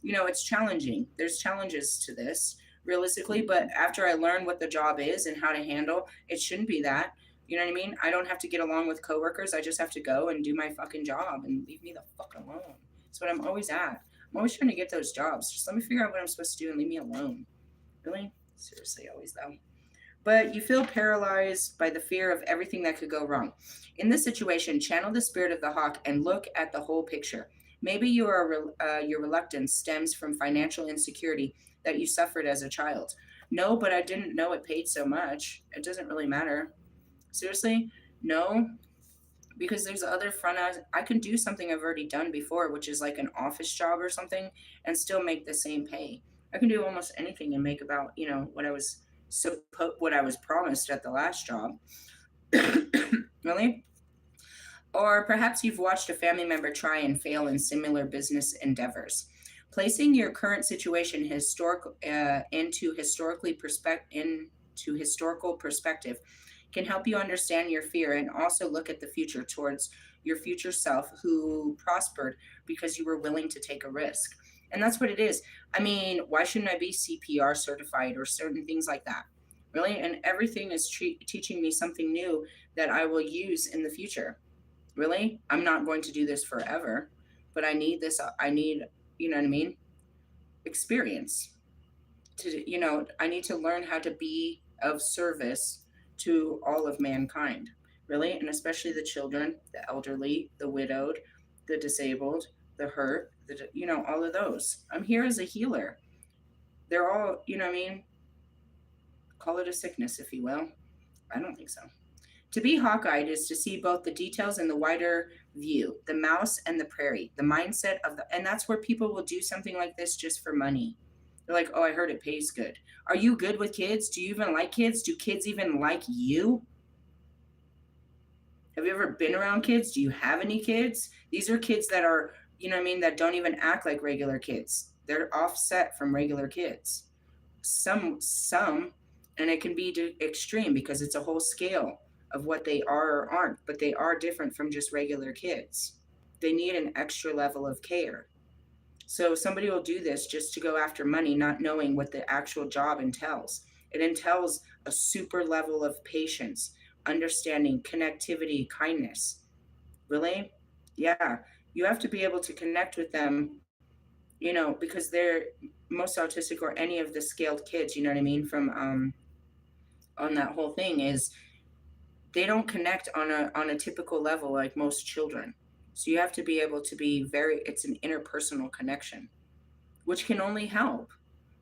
it's challenging. There's challenges to this, realistically, but after I learn what the job is and how to handle, it shouldn't be that. You know what I mean? I don't have to get along with coworkers. I just have to go and do my fucking job and leave me the fuck alone. That's what I'm always at. I'm always trying to get those jobs. Just let me figure out what I'm supposed to do and leave me alone. Really? Seriously, always though. But you feel paralyzed by the fear of everything that could go wrong. In this situation, channel the spirit of the hawk and look at the whole picture. Maybe your reluctance stems from financial insecurity that you suffered as a child. No, but I didn't know it paid so much. It doesn't really matter. Seriously? No, because there's other front ends. I can do something I've already done before, which is like an office job or something, and still make the same pay. I can do almost anything and make about what I was promised at the last job. Really? Or perhaps you've watched a family member try and fail in similar business endeavors. Placing your current situation into historical perspective can help you understand your fear and also look at the future towards your future self who prospered because you were willing to take a risk. And that's what it is. I mean, why shouldn't I be CPR certified or certain things like that? Really? And everything is teaching me something new that I will use in the future. Really? I'm not going to do this forever, but I need this. I need, you know what I mean? Experience. I need to learn how to be of service to all of mankind, really, and especially the children, the elderly, the widowed, the disabled, the hurt, all of those. I'm here as a healer. They're all, you know what I mean? Call it a sickness, if you will. I don't think so. To be hawk-eyed is to see both the details and the wider view, the mouse and the prairie, the mindset and that's where people will do something like this just for money. They're like, oh, I heard it pays good. Are you good with kids? Do you even like kids? Do kids even like you? Have you ever been around kids? Do you have any kids? These are kids that are, that don't even act like regular kids. They're offset from regular kids. Some, and it can be extreme because it's a whole scale of what they are or aren't, but they are different from just regular kids. They need an extra level of care. So somebody will do this just to go after money, not knowing what the actual job entails. It entails a super level of patience, understanding, connectivity, kindness. Really? Yeah. You have to be able to connect with them you know, because they're most autistic or any of the scaled kids, you know what I mean, from on that whole thing is they don't connect on a typical level like most children. So you have to be able to be very, it's an interpersonal connection, which can only help.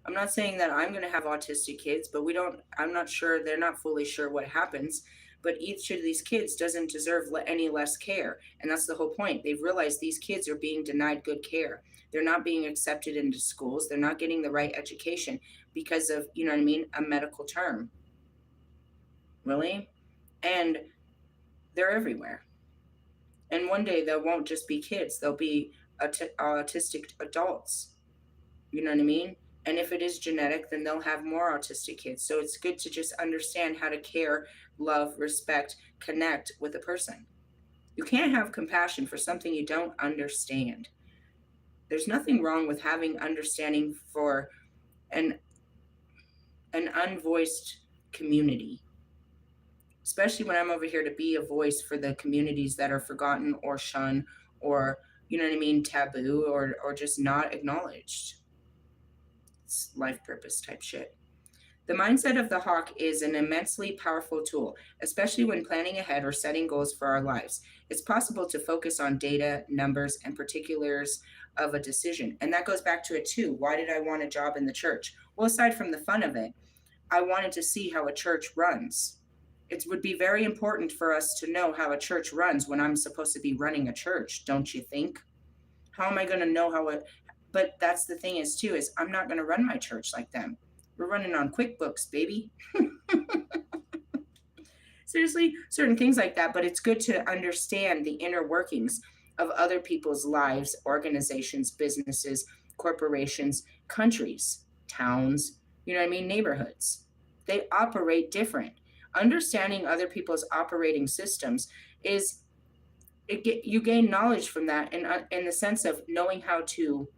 I'm not saying that I'm going to have autistic kids, but we don't, I'm not sure, they're not fully sure what happens. But each of these kids doesn't deserve any less care. And that's the whole point. They've realized these kids are being denied good care. They're not being accepted into schools. They're not getting the right education because of, you know what I mean, a medical term. Really? And they're everywhere. And one day they won't just be kids, they'll be autistic adults. You know what I mean? And if it is genetic, then they'll have more autistic kids. So it's good to just understand how to care, love, respect, connect with a person. You can't have compassion for something you don't understand. There's nothing wrong with having understanding for an unvoiced community, especially when I'm over here to be a voice for the communities that are forgotten or shunned or, you know what I mean, taboo or just not acknowledged. It's life purpose type shit. The mindset of the hawk is an immensely powerful tool, especially when planning ahead or setting goals for our lives. It's possible to focus on data, numbers, and particulars of a decision. And that goes back to it too. Why did I want a job in the church? Well, aside from the fun of it, I wanted to see how a church runs. It would be very important for us to know how a church runs when I'm supposed to be running a church, don't you think? How am I going to know how it? But that's the thing is too, is I'm not going to run my church like them. We're running on QuickBooks, baby. Seriously, certain things like that. But it's good to understand the inner workings of other people's lives, organizations, businesses, corporations, countries, towns, you know what I mean, neighborhoods. They operate different. Understanding other people's operating systems is you gain knowledge from that in the sense of knowing how to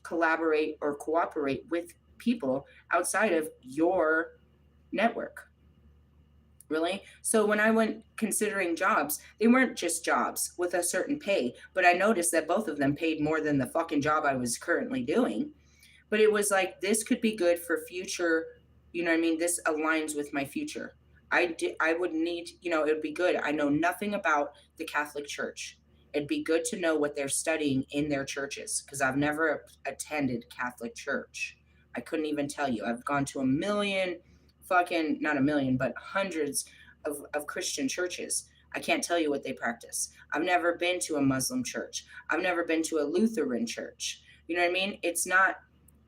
collaborate or cooperate with people outside of your network. Really? So when I went considering jobs, they weren't just jobs with a certain pay, but I noticed that both of them paid more than the fucking job I was currently doing. But it was like, this could be good for future, you know what I mean? This aligns with my future. I would need, you know, it would be good. I know nothing about the Catholic Church. It'd be good to know what they're studying in their churches because I've never attended Catholic Church. I couldn't even tell you. I've gone to a million fucking, not a million, but hundreds of Christian churches. I can't tell you what they practice. I've never been to a Muslim church. I've never been to a Lutheran church. You know what I mean? It's not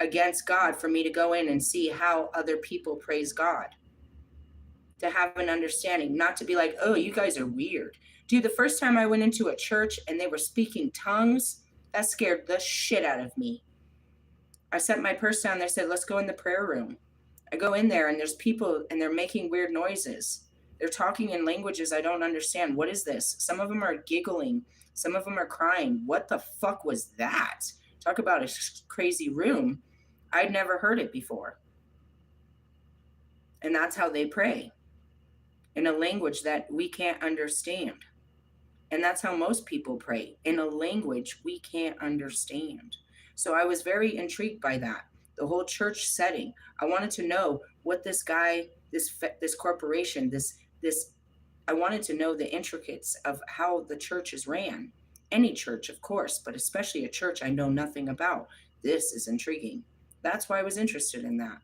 against God for me to go in and see how other people praise God. To have an understanding, not to be like, oh, you guys are weird. Dude, the first time I went into a church and they were speaking tongues, that scared the shit out of me. I set my purse down there, said, let's go in the prayer room. I go in there and there's people and they're making weird noises. They're talking in languages I don't understand. What is this? Some of them are giggling. Some of them are crying. What the fuck was that? Talk about a crazy room. I'd never heard it before. And that's how they pray, in a language that we can't understand. And that's how most people pray, in a language we can't understand. So I was very intrigued by that, the whole church setting. I wanted to know what this guy, this corporation, this I wanted to know the intricacies of how the church is ran. Any church, of course, but especially a church I know nothing about. This is intriguing. That's why I was interested in that.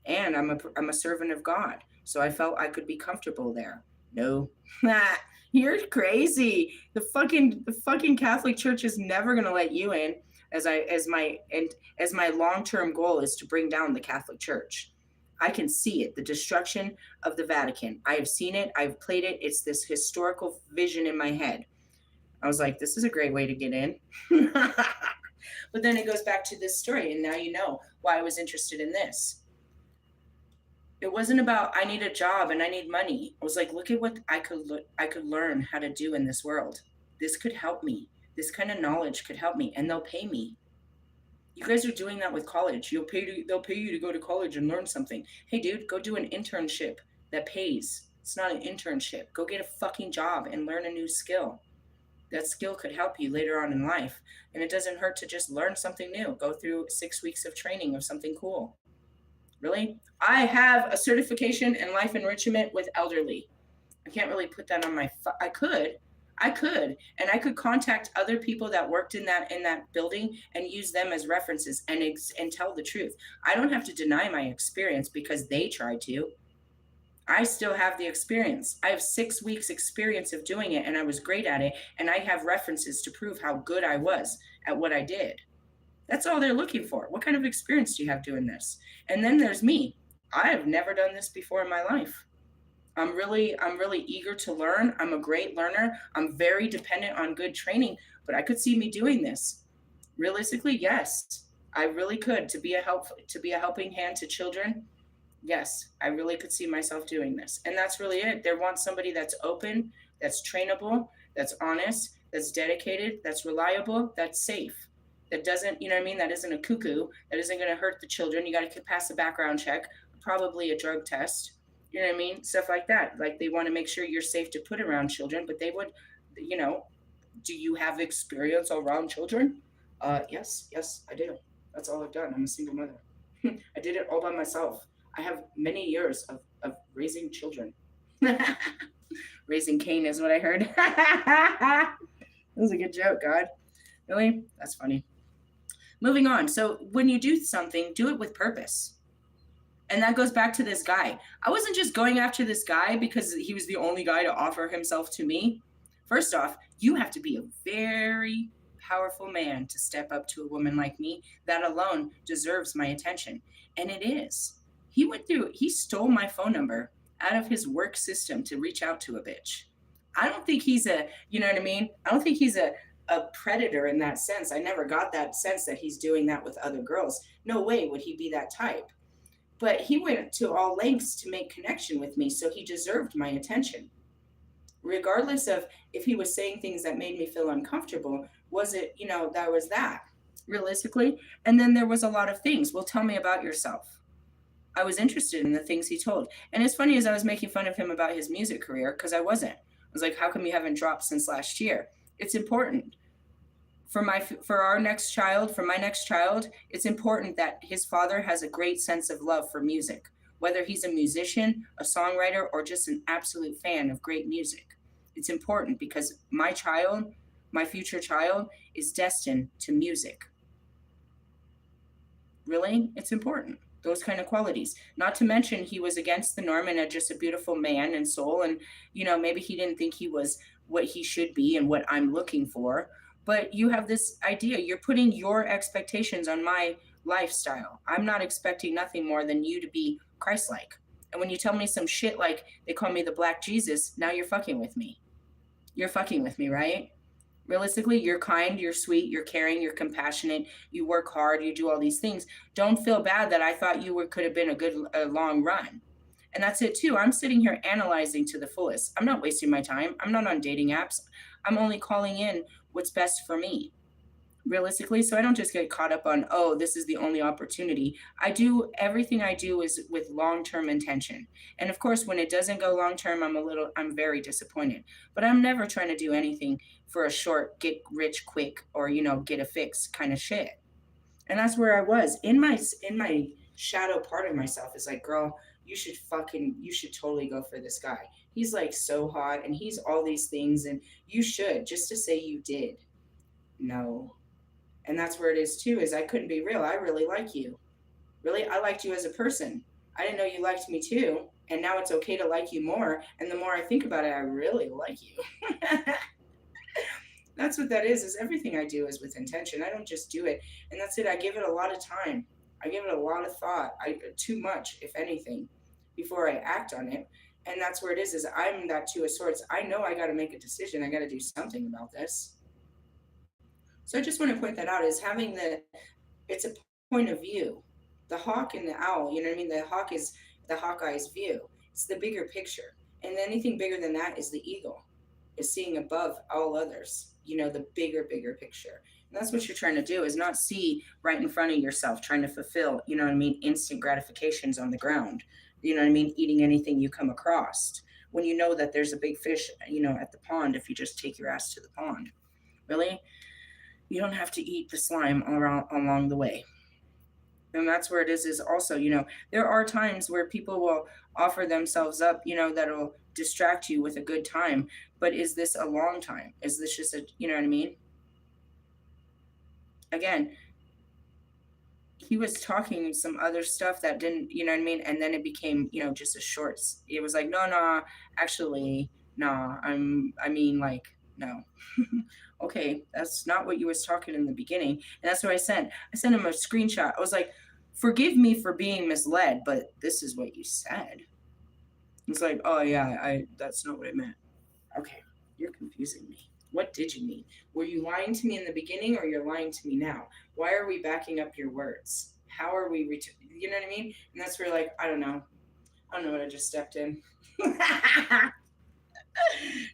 And I'm a servant of God. So I felt I could be comfortable there. No, you're crazy. The fucking Catholic Church is never gonna let you in. As my long-term goal is to bring down the Catholic Church. I can see it, the destruction of the Vatican. I have seen it. I've played it. It's this historical vision in my head. I was like, this is a great way to get in. But then it goes back to this story, and now you know why I was interested in this. It wasn't about I need a job and I need money. I was like, look at what I could learn how to do in this world. This could help me. This kind of knowledge could help me, and they'll pay me. You guys are doing that with college. They'll pay you to go to college and learn something. Hey, dude, go do an internship that pays. It's not an internship. Go get a fucking job and learn a new skill. That skill could help you later on in life. And it doesn't hurt to just learn something new. Go through 6 weeks of training of something cool. Really? I have a certification in life enrichment with elderly. I can't really put that on my. And I could contact other people that worked in that building and use them as references and tell the truth. I don't have to deny my experience because they tried to. I still have the experience. I have 6 weeks experience of doing it, and I was great at it, and I have references to prove how good I was at what I did. That's all they're looking for. What kind of experience do you have doing this? And then there's me. I have never done this before in my life. I'm really eager to learn. I'm a great learner. I'm very dependent on good training, but I could see me doing this. Realistically, yes. I really could to be a helping hand to children. Yes, I really could see myself doing this. And that's really it. They want somebody that's open, that's trainable, that's honest, that's dedicated, that's reliable, that's safe. That doesn't, you know what I mean? That isn't a cuckoo. That isn't going to hurt the children. You got to pass a background check, probably a drug test. You know what I mean? Stuff like that. Like they want to make sure you're safe to put around children, but they would, you know, do you have experience around children? Yes, I do. That's all I've done. I'm a single mother. I did it all by myself. I have many years of raising children. Raising Cain is what I heard. That was a good joke, God. Really? That's funny. Moving on. So when you do something, do it with purpose. And that goes back to this guy. I wasn't just going after this guy because he was the only guy to offer himself to me. First off, you have to be a very powerful man to step up to a woman like me. That alone deserves my attention. And it is. He stole my phone number out of his work system to reach out to a bitch. I don't think he's you know what I mean? I don't think he's a predator in that sense. I never got that sense that he's doing that with other girls. No way would he be that type. But he went to all lengths to make connection with me, so he deserved my attention. Regardless of if he was saying things that made me feel uncomfortable, was it, that was that, realistically. And then there was a lot of things. Well, tell me about yourself. I was interested in the things he told. And it's funny as I was making fun of him about his music career, because I wasn't. I was like, how come you haven't dropped since last year? It's important. For my next child, it's important that his father has a great sense of love for music, whether he's a musician, a songwriter, or just an absolute fan of great music. It's important because my future child, is destined to music. Really? It's important. Those kind of qualities. Not to mention he was against the norm and just a beautiful man and soul. And, maybe he didn't think he was what he should be and what I'm looking for. But you have this idea. You're putting your expectations on my lifestyle. I'm not expecting nothing more than you to be Christ-like. And when you tell me some shit like they call me the Black Jesus, now you're fucking with me. You're fucking with me, right? Realistically, you're kind, you're sweet, you're caring, you're compassionate, you work hard, you do all these things. Don't feel bad that I thought you could have been a long run. And that's it too. I'm sitting here analyzing to the fullest. I'm not wasting my time. I'm not on dating apps. I'm only calling in what's best for me, realistically. So I don't just get caught up on, oh, this is the only opportunity. Everything I do is with long-term intention. And of course, when it doesn't go long-term, I'm very disappointed. But I'm never trying to do anything for a short, get rich quick or, get a fix kind of shit. And that's where I was in my shadow part of myself is like, girl, you should totally go for this guy. He's like so hot and he's all these things and you should, just to say you did. No. And that's where it is too, is I couldn't be real. I really like you. Really, I liked you as a person. I didn't know you liked me too. And now it's okay to like you more. And the more I think about it, I really like you. That's what that is everything I do is with intention. I don't just do it. And that's it. I give it a lot of time. I give it a lot of thought. Too much, if anything, before I act on it. And that's where it is I'm that Two of Swords. I know I got to make a decision. I got to do something about this. So I just want to point that out is it's a point of view. The hawk and the owl, you know what I mean? The hawk is the Hawkeye's view. It's the bigger picture. And anything bigger than that is the eagle, is seeing above all others, the bigger picture. And that's what you're trying to do, is not see right in front of yourself, trying to fulfill, instant gratifications on the ground. You know what I mean? Eating anything you come across. when you know that there's a big fish, at the pond if you just take your ass to the pond. Really? You don't have to eat the slime along the way. And that's where it is also, there are times where people will offer themselves up, that'll distract you with a good time. But is this a long time? Is this just you know what I mean? Again, he was talking some other stuff that didn't, you know what I mean? And then it became, just a short, it was like, no, actually, no, like, no. Okay, that's not what you was talking in the beginning. And that's what I sent. I sent him a screenshot. I was like, forgive me for being misled, but this is what you said. It's like, oh yeah, that's not what I meant. Okay, you're confusing me. What did you mean? Were you lying to me in the beginning or you're lying to me now? Why are we backing up your words? How are we, you know what I mean? And that's where, like, I don't know what I just stepped in.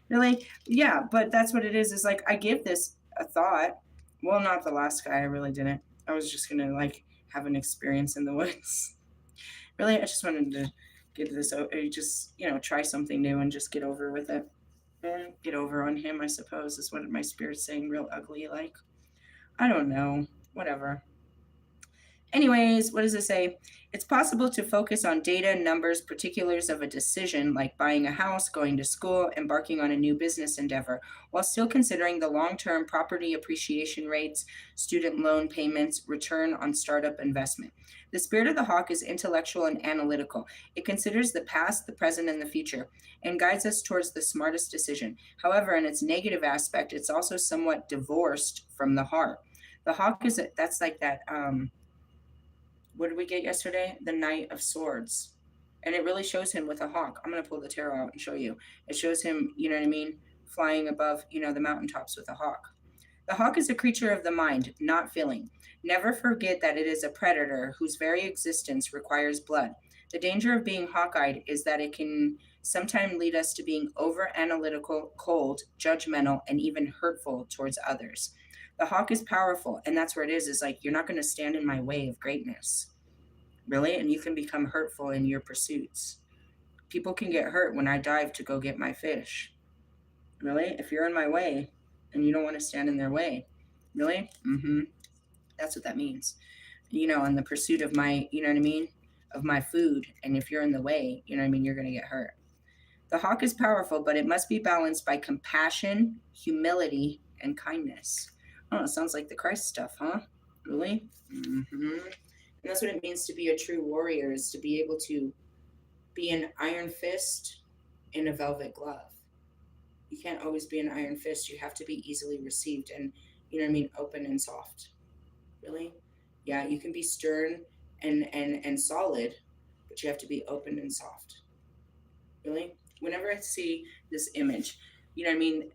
Really? Yeah, but that's what it is like, I give this a thought. Well, not the last guy, I really didn't. I was just gonna, like, have an experience in the woods. Really, I just wanted to get this, just, try something new and just get over with it. Get over on him, I suppose, is what my spirit's saying, real ugly, like. I don't know. Whatever. Anyways, what does it say? It's possible to focus on data, numbers, particulars of a decision, like buying a house, going to school, embarking on a new business endeavor, while still considering the long-term property appreciation rates, student loan payments, return on startup investment. The spirit of the hawk is intellectual and analytical. It considers the past, the present, and the future, and guides us towards the smartest decision. However, in its negative aspect, it's also somewhat divorced from the heart. The hawk that's like that, what did we get yesterday? The Knight of Swords. And it really shows him with a hawk. I'm going to pull the tarot out and show you. It shows him, you know what I mean, flying above, the mountaintops with a hawk. The hawk is a creature of the mind, not feeling. Never forget that it is a predator whose very existence requires blood. The danger of being hawk-eyed is that it can sometimes lead us to being over-analytical, cold, judgmental, and even hurtful towards others. The hawk is powerful, and that's where it is like, you're not going to stand in my way of greatness. Really? And you can become hurtful in your pursuits. People can get hurt when I dive to go get my fish. Really? If you're in my way and you don't want to stand in their way. Really? That's what that means. In the pursuit of my, you know what I mean? Of my food. And if you're in the way, you know what I mean? You're going to get hurt. The hawk is powerful, but it must be balanced by compassion, humility, and kindness. Oh, it sounds like the Christ stuff, huh? Really? And that's what it means to be a true warrior, is to be able to be an iron fist in a velvet glove. You can't always be an iron fist. You have to be easily received and, you know what I mean, open and soft. Really? Yeah, you can be stern and solid, but you have to be open and soft. Really? Whenever I see this image, you know what I mean,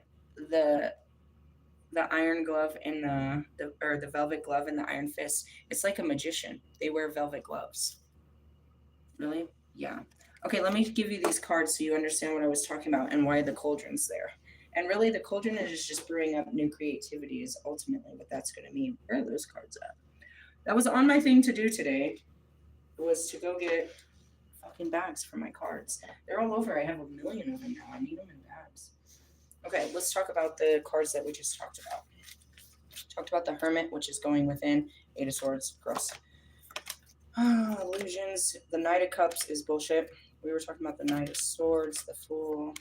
the iron glove and the velvet glove and the iron fist, it's like a magician. They wear velvet gloves. Really? Yeah. Okay, let me give you these cards so you understand what I was talking about and why the cauldron's there. And really, the cauldron is just brewing up new creativity is ultimately what that's going to mean. Where are those cards at? That was on my thing to do today, was to go get fucking bags for my cards. They're all over. I have a million of them now. I need them in bags. Okay, let's talk about the cards that we just talked about. Talked about the hermit, which is going within. Eight of Swords, gross. Illusions. The Knight of Cups is bullshit. We were talking about the Knight of Swords, the Fool.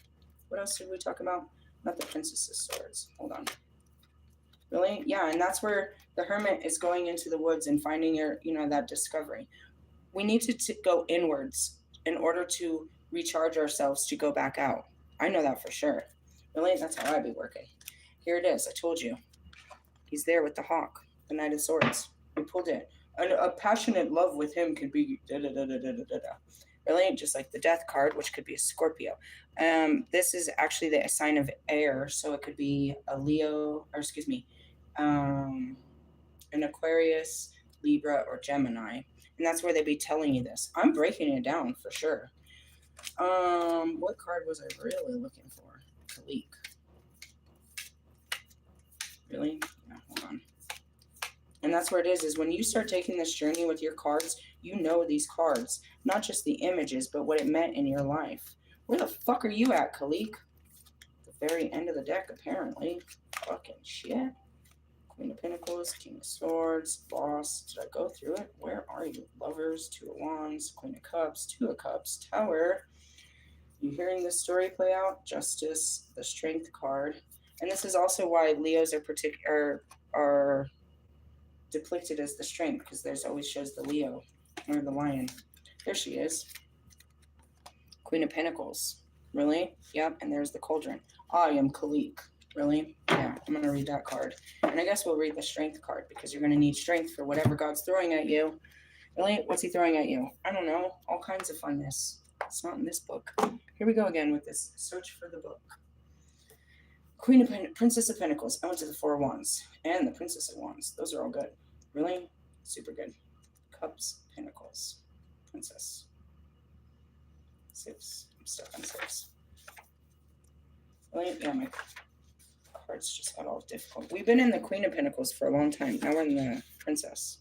What else did we talk about? Not the Princess of Swords. Hold on. Really? Yeah, and that's where the hermit is going into the woods and finding your, that discovery. We need to go inwards in order to recharge ourselves to go back out. I know that for sure. Really? That's how I'd be working. Here it is. I told you. He's there with the hawk, the Knight of Swords. We pulled it. A passionate love with him could be da-da-da-da-da-da-da. Really? Just like the Death card, which could be a Scorpio. This is actually the sign of air, so it could be a Leo, or excuse me, an Aquarius, Libra, or Gemini. And that's where they'd be telling you this. I'm breaking it down for sure. What card was I really looking for? Calleach. Really? Yeah, hold on. And that's where it is when you start taking this journey with your cards, you know these cards, not just the images, but what it meant in your life. Where the fuck are you at, Calleach? The very end of the deck, apparently. Fucking shit. Queen of Pentacles, King of Swords, Boss. Did I go through it? Where are you? Lovers, Two of Wands, Queen of Cups, Two of Cups, Tower. You hearing this story play out? Justice, the Strength card. And this is also why Leos are depicted as the Strength, because there's always shows the Leo or the lion. There she is. Queen of Pentacles. Really? Yep. And there's the Cauldron. I am Calleach. Really? Yeah, I'm going to read that card. And I guess we'll read the Strength card because you're going to need strength for whatever God's throwing at you. Really? What's he throwing at you? I don't know. All kinds of funness. It's not in this book. Here we go again with this search for the book. Princess of Pentacles. I went to the Four of Wands and the Princess of Wands. Those are all good. Really? Super good. Cups, Pentacles, Princess. 6. I'm stuck on 6. Really? Yeah, my cards just got all difficult. We've been in the Queen of Pentacles for a long time. Now we're in the Princess.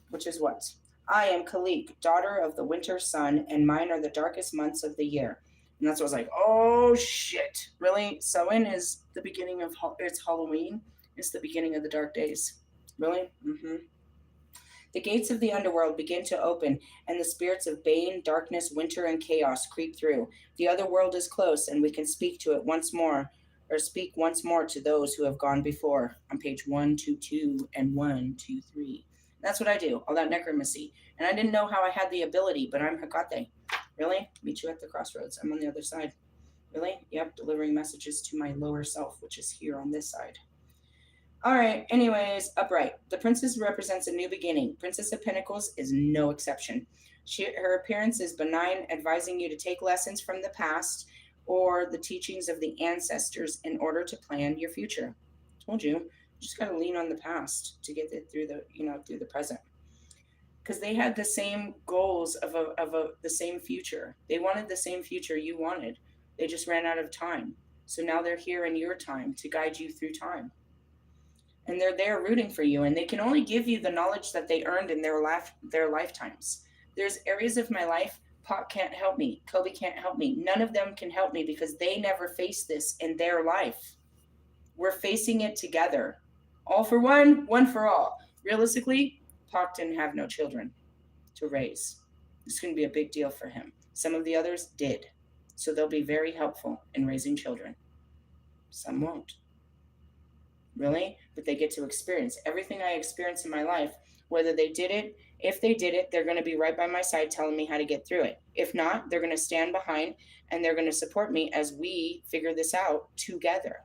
Which is what? I am Calleach, daughter of the winter sun, and mine are the darkest months of the year. And that's what I was like, oh shit. Really? Samhain is the beginning of, it's Halloween. It's the beginning of the dark days. Really? Mm-hmm. The gates of the underworld begin to open, and the spirits of bane, darkness, winter, and chaos creep through. The other world is close, and we can speak to it once more, or speak once more to those who have gone before. On page 122 and 123. That's what I do, all that necromancy. And I didn't know how I had the ability, but I'm Hecate. Really? Meet you at the crossroads. I'm on the other side. Really? Yep, delivering messages to my lower self, which is here on this side. All right, anyways, upright. The princess represents a new beginning. Princess of Pentacles is no exception. Her appearance is benign, advising you to take lessons from the past or the teachings of the ancestors in order to plan your future. Told you. You just got to lean on the past to get it through the present. Because they had the same goals of the same future. They wanted the same future you wanted. They just ran out of time. So now they're here in your time to guide you through time. And they're there rooting for you. And they can only give you the knowledge that they earned in their lifetimes. There's areas of my life, Pot can't help me. Kobe can't help me. None of them can help me because they never faced this in their life. We're facing it together. All for one, one for all. Realistically, Pac didn't have no children to raise. It's going to be a big deal for him. Some of the others did. So they'll be very helpful in raising children. Some won't. Really? But they get to experience everything I experience in my life, whether they did it. If they did it, they're going to be right by my side telling me how to get through it. If not, they're going to stand behind and they're going to support me as we figure this out together.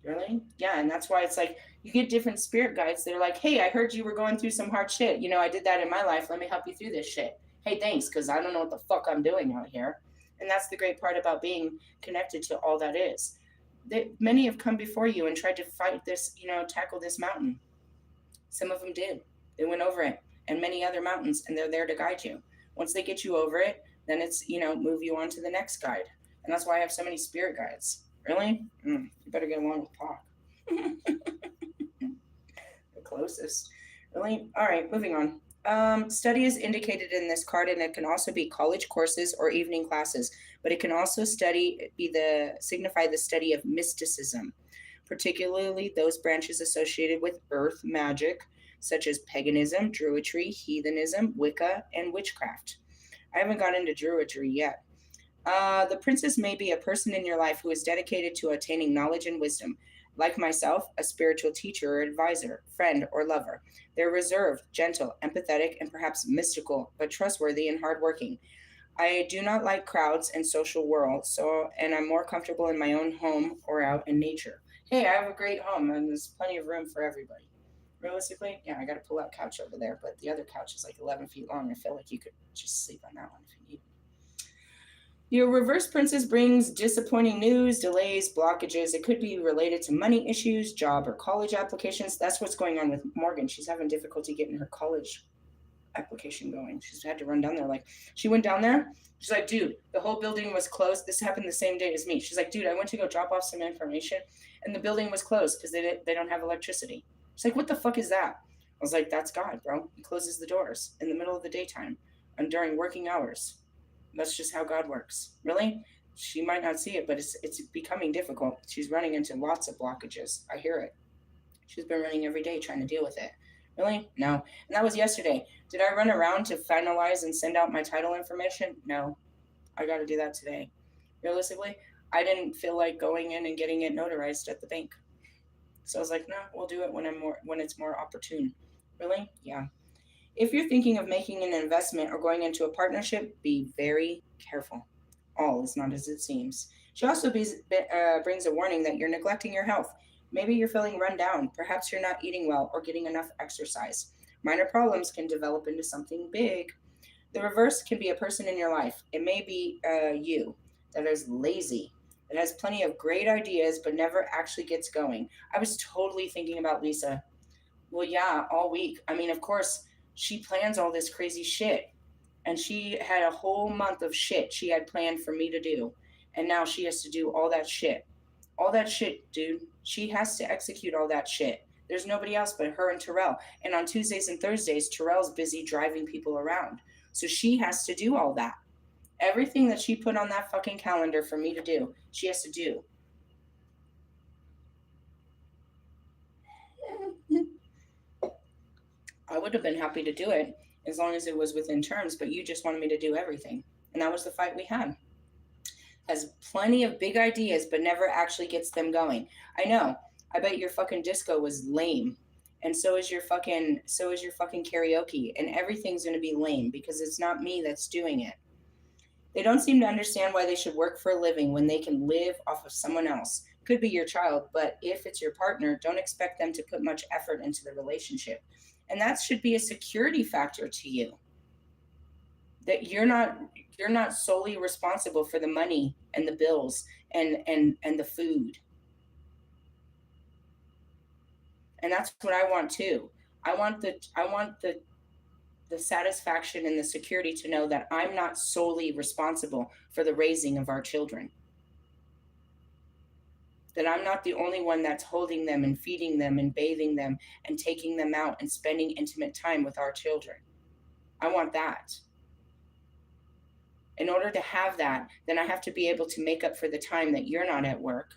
Really? Yeah, and that's why it's like you get different spirit guides. They're like, hey, I heard you were going through some hard shit. You know, I did that in my life. Let me help you through this shit. Hey, thanks, because I don't know what the fuck I'm doing out here. And that's the great part about being connected to all that is. Many have come before you and tried to fight this, tackle this mountain. Some of them did. They went over it and many other mountains, and they're there to guide you. Once they get you over it, then it's, move you on to the next guide. And that's why I have so many spirit guides. Really? You better get along with Pac. The closest. Really? All right, moving on. Study is indicated in this card, and it can also be college courses or evening classes, but it can also signify the study of mysticism, particularly those branches associated with earth magic, such as paganism, druidry, heathenism, Wicca, and witchcraft. I haven't got into druidry yet. The princess may be a person in your life who is dedicated to attaining knowledge and wisdom. Like myself, a spiritual teacher or advisor, friend or lover. They're reserved, gentle, empathetic, and perhaps mystical, but trustworthy and hardworking. I do not like crowds and social worlds, and I'm more comfortable in my own home or out in nature. Hey, I have a great home, and there's plenty of room for everybody. Realistically, yeah, I got to pull that couch over there, but the other couch is like 11 feet long. I feel like you could just sleep on that one if you need. Your reverse princess brings disappointing news, delays, blockages. It could be related to money issues, job or college applications. That's what's going on with Morgan. She's having difficulty getting her college application going. She's had to run down there. Like, she went down there. She's like, dude, the whole building was closed. This happened the same day as me. She's like, dude, I went to go drop off some information, and the building was closed because they don't have electricity. She's like, what the fuck is that? I was like, that's God, bro. He closes the doors in the middle of the daytime and during working hours. That's just how God works. Really? She might not see it, but it's becoming difficult. She's running into lots of blockages. I hear it. She's been running every day trying to deal with it. Really? No. And that was yesterday. Did I run around to finalize and send out my title information? No. I got to do that today. Realistically, I didn't feel like going in and getting it notarized at the bank. So I was like, no, we'll do it when it's more opportune. Really? Yeah. If you're thinking of making an investment or going into a partnership, be very careful. All is not as it seems. She also brings a warning that you're neglecting your health. Maybe you're feeling run down. Perhaps you're not eating well or getting enough exercise. Minor problems can develop into something big. The reverse can be a person in your life. It may be you that is lazy, that has plenty of great ideas but never actually gets going. I was totally thinking about Lisa. Well, yeah, all week. I mean, of course, she plans all this crazy shit. And she had a whole month of shit she had planned for me to do. And now she has to do all that shit. All that shit, dude. She has to execute all that shit. There's nobody else but her and Terrell. And on Tuesdays and Thursdays, Terrell's busy driving people around. So she has to do all that. Everything that she put on that fucking calendar for me to do, she has to do. I would have been happy to do it as long as it was within terms, but you just wanted me to do everything. And that was the fight we had. Has plenty of big ideas, but never actually gets them going. I know. I bet your fucking disco was lame. And so is your fucking karaoke. And everything's gonna be lame because it's not me that's doing it. They don't seem to understand why they should work for a living when they can live off of someone else. Could be your child, but if it's your partner, don't expect them to put much effort into the relationship. And that should be a security factor to you. That you're not solely responsible for the money and the bills and the food. And that's what I want too. I want the satisfaction and the security to know that I'm not solely responsible for the raising of our children. That I'm not the only one that's holding them and feeding them and bathing them and taking them out and spending intimate time with our children. I want that. In order to have that, then I have to be able to make up for the time that you're not at work.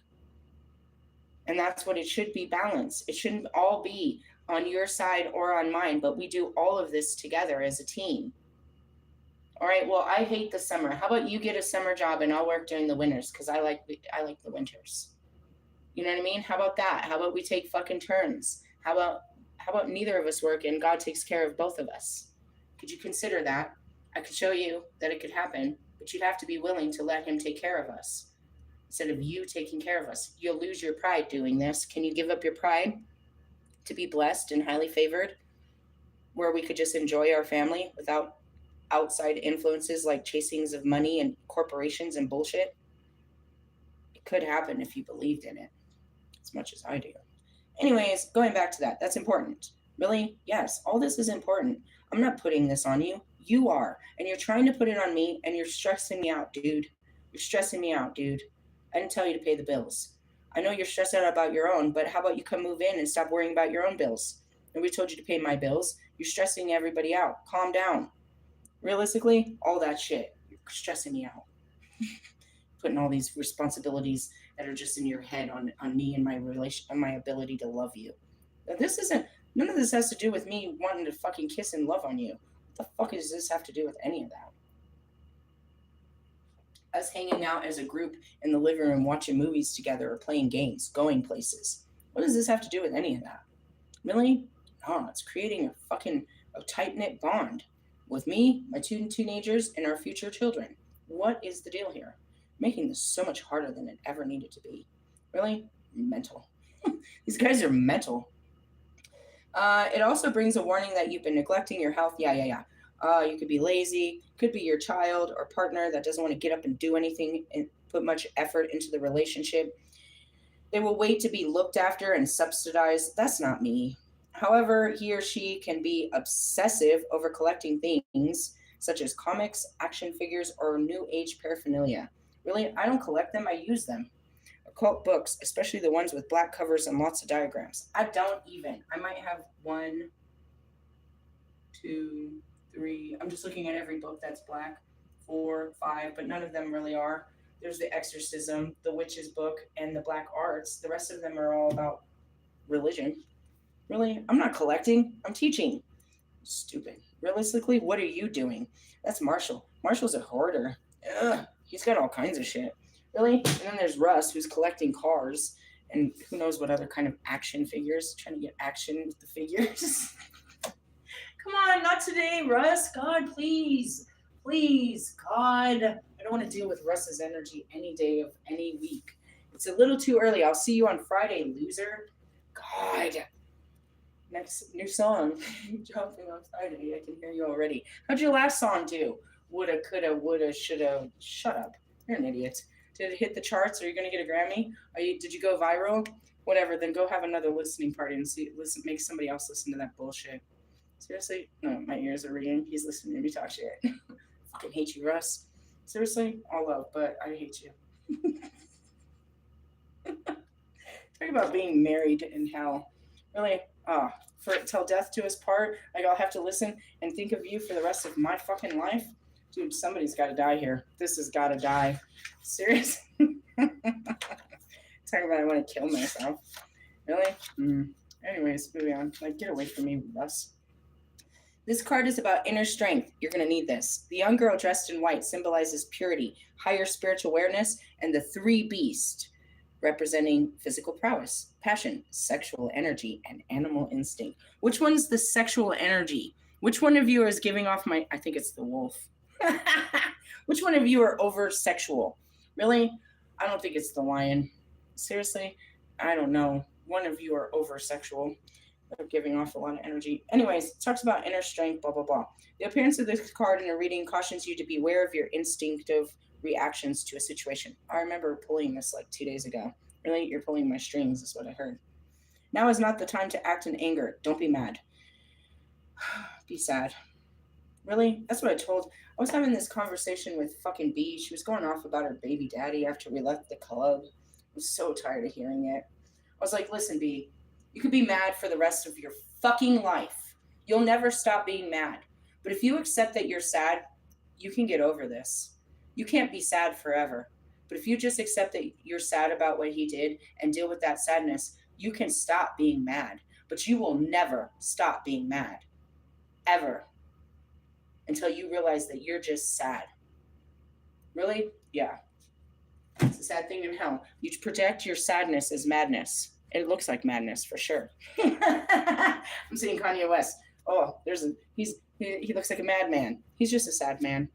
And that's what it should be, balance. It shouldn't all be on your side or on mine, but we do all of this together as a team. All right, well, I hate the summer. How about you get a summer job and I'll work during the winters because I like the winters. You know what I mean? How about that? How about we take fucking turns? How about neither of us work and God takes care of both of us? Could you consider that? I could show you that it could happen, but you'd have to be willing to let him take care of us instead of you taking care of us. You'll lose your pride doing this. Can you give up your pride to be blessed and highly favored where we could just enjoy our family without outside influences like chasings of money and corporations and bullshit? It could happen if you believed in it as much as I do. Anyways, going back to that, that's important. Really? Yes, all this is important. I'm not putting this on you. You are. And you're trying to put it on me and you're stressing me out, dude. You're stressing me out, dude. I didn't tell you to pay the bills. I know you're stressed out about your own, but how about you come move in and stop worrying about your own bills? Nobody told you to pay my bills. You're stressing everybody out. Calm down. Realistically, all that shit. You're stressing me out. Putting all these responsibilities that are just in your head on me and my relation and my ability to love you. Now, this isn't none of this has to do with me wanting to fucking kiss and love on you. What the fuck does this have to do with any of that? Us hanging out as a group in the living room watching movies together or playing games, going places. What does this have to do with any of that? Really? No, it's creating a tight-knit bond with me, my two teenagers, and our future children. What is the deal here? Making this so much harder than it ever needed to be. Really? Mental. These guys are mental. It also brings a warning that you've been neglecting your health. Yeah. You could be lazy, could be your child or partner that doesn't want to get up and do anything and put much effort into the relationship. They will wait to be looked after and subsidized. That's not me. However, he or she can be obsessive over collecting things such as comics, action figures, or new age paraphernalia. Really, I don't collect them, I use them. Occult books, especially the ones with black covers and lots of diagrams. I don't even. I might have one, two, three. I'm just looking at every book that's black. 4, 5, but none of them really are. There's the Exorcism, the Witch's Book, and the Black Arts. The rest of them are all about religion. Really? I'm not collecting. I'm teaching. Stupid. Realistically, what are you doing? That's Marshall. Marshall's a hoarder. Ugh, he's got all kinds of shit. Really? And then there's Russ, who's collecting cars and who knows what other kind of action figures, trying to get action with the figures. Come on, not today, Russ. God, please. Please, God. I don't want to deal with Russ's energy any day of any week. It's a little too early. I'll see you on Friday, loser. God. Next new song. Jumping on Friday. I can hear you already. How'd your last song do? Woulda, coulda, woulda, shoulda. Shut up. You're an idiot. Did it hit the charts? Are you going to get a Grammy? Did you go viral? Whatever. Then go have another listening party and make somebody else listen to that bullshit. Seriously? No, my ears are ringing. He's listening to me talk shit. Fucking hate you, Russ. Seriously? All love, but I hate you. Talk about being married in hell. Really? For till death do us part, like I'll have to listen and think of you for the rest of my fucking life? Dude, somebody's got to die here. This has got to die. Seriously? Talking about I want to kill myself. Really? Anyways, moving on. Like, get away from me, Russ. This card is about inner strength. You're going to need this. The young girl dressed in white symbolizes purity, higher spiritual awareness, and the three beasts, representing physical prowess, passion, sexual energy, and animal instinct. Which one's the sexual energy? Which one of you is giving off I think it's the wolf. Which one of you are over sexual? Really? I don't think it's the lion. Seriously? I don't know. One of you are over sexual. They're giving off a lot of energy. Anyways, it talks about inner strength, blah, blah, blah. The appearance of this card in a reading cautions you to be aware of your instinctive reactions to a situation. I remember pulling this like 2 days ago. Really? You're pulling my strings is what I heard. Now is not the time to act in anger. Don't be mad. Be sad. Really? That's what I told. I was having this conversation with fucking B. She was going off about her baby daddy after we left the club. I was so tired of hearing it. I was like, listen, B, you could be mad for the rest of your fucking life. You'll never stop being mad. But if you accept that you're sad, you can get over this. You can't be sad forever. But if you just accept that you're sad about what he did and deal with that sadness, you can stop being mad. But you will never stop being mad. Ever. Until you realize that you're just sad. Really? Yeah. It's a sad thing in hell. You project your sadness as madness. It looks like madness for sure. I'm seeing Kanye West. Oh, he looks like a madman. He's just a sad man.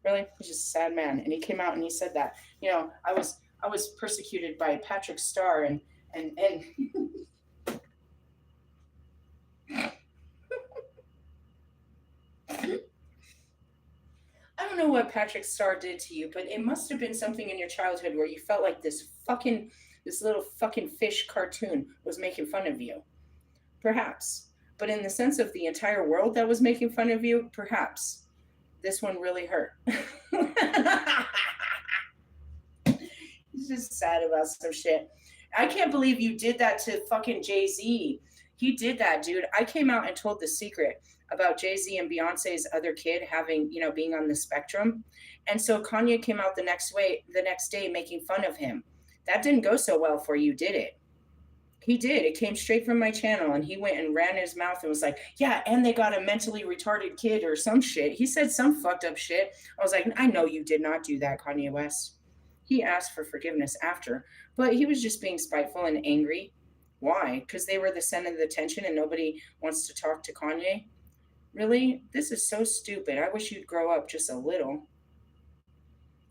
Really? He's just a sad man. And he came out and he said that, I was persecuted by Patrick Starr and I don't know what Patrick Starr did to you, but it must have been something in your childhood where you felt like this little fucking fish cartoon was making fun of you. Perhaps. But in the sense of the entire world that was making fun of you, perhaps. This one really hurt. He's just sad about some shit. I can't believe you did that to fucking Jay-Z. He did that, dude. I came out and told the secret about Jay-Z and Beyonce's other kid having, being on the spectrum. And so Kanye came out the next day making fun of him. That didn't go so well for you, did it? He did. It came straight from my channel, and he went and ran his mouth and was like, yeah, and they got a mentally retarded kid or some shit. He said some fucked up shit. I was like, I know you did not do that, Kanye West. He asked for forgiveness after, but he was just being spiteful and angry. Why? Because they were the center of the attention and nobody wants to talk to Kanye? Really? This is so stupid. I wish you'd grow up just a little.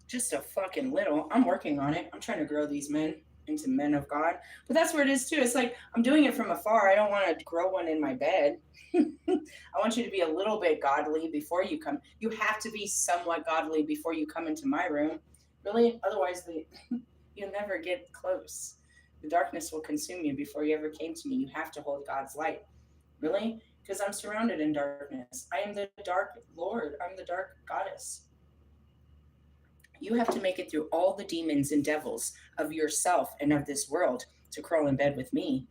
Just a fucking little. I'm working on it. I'm trying to grow these men into men of God. But that's where it is too. It's like I'm doing it from afar. I don't want to grow one in my bed. I want you to be a little bit godly before you come. You have to be somewhat godly before you come into my room. Really? Otherwise, you'll never get close. The darkness will consume you before you ever came to me. You have to hold God's light. Really? Because I'm surrounded in darkness. I am the dark Lord. I'm the dark goddess. You have to make it through all the demons and devils of yourself and of this world to crawl in bed with me.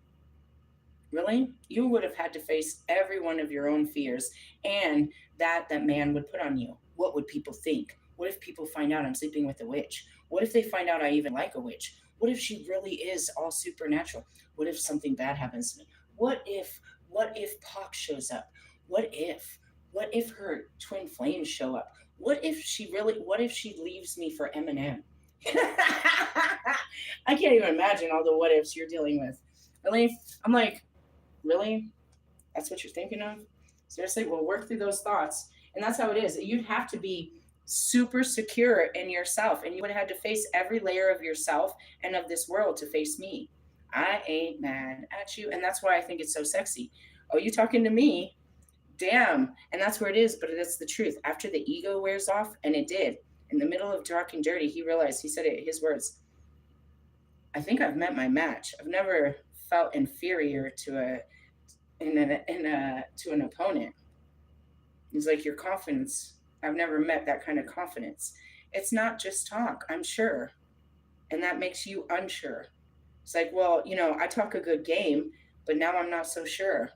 Really? You would have had to face every one of your own fears and that man would put on you. What would people think? What if people find out I'm sleeping with a witch? What if they find out I even like a witch? What if she really is all supernatural? What if something bad happens to me? What if Pac shows up? What if? What if her twin flames show up? What if she leaves me for Eminem? I can't even imagine all the what ifs you're dealing with. Really? I'm like, really? That's what you're thinking of? Seriously? Well, work through those thoughts. And that's how it is. You'd have to be super secure in yourself, and you would have had to face every layer of yourself and of this world to face me. I ain't mad at you. And that's why I think it's so sexy. Oh, you talking to me? Damn. And that's where it is, but it's the truth. After the ego wears off, and it did, in the middle of Dark and Dirty, he realized, he said it, his words, I think I've met my match. I've never felt inferior to an opponent. He's like, your confidence, I've never met that kind of confidence. It's not just talk, I'm sure. And that makes you unsure. It's like, well, I talk a good game, but now I'm not so sure.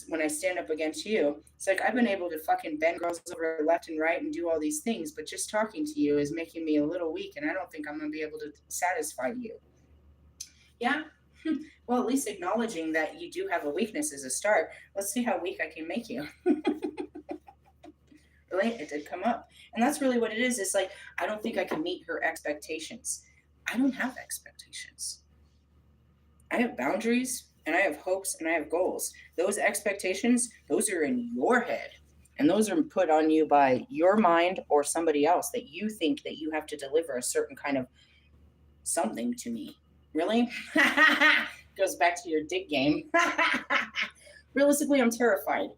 When I stand up against you, it's like I've been able to fucking bend girls over left and right and do all these things, but just talking to you is making me a little weak, and I don't think I'm going to be able to satisfy you. Yeah? Well, at least acknowledging that you do have a weakness is a start. Let's see how weak I can make you. Really, it did come up. And that's really what it is. It's like, I don't think I can meet her expectations. I don't have expectations. I have boundaries, and I have hopes, and I have goals. Those expectations, those are in your head. And those are put on you by your mind or somebody else, that you think that you have to deliver a certain kind of something to me. Really? Goes back to your dick game. Realistically, I'm terrified.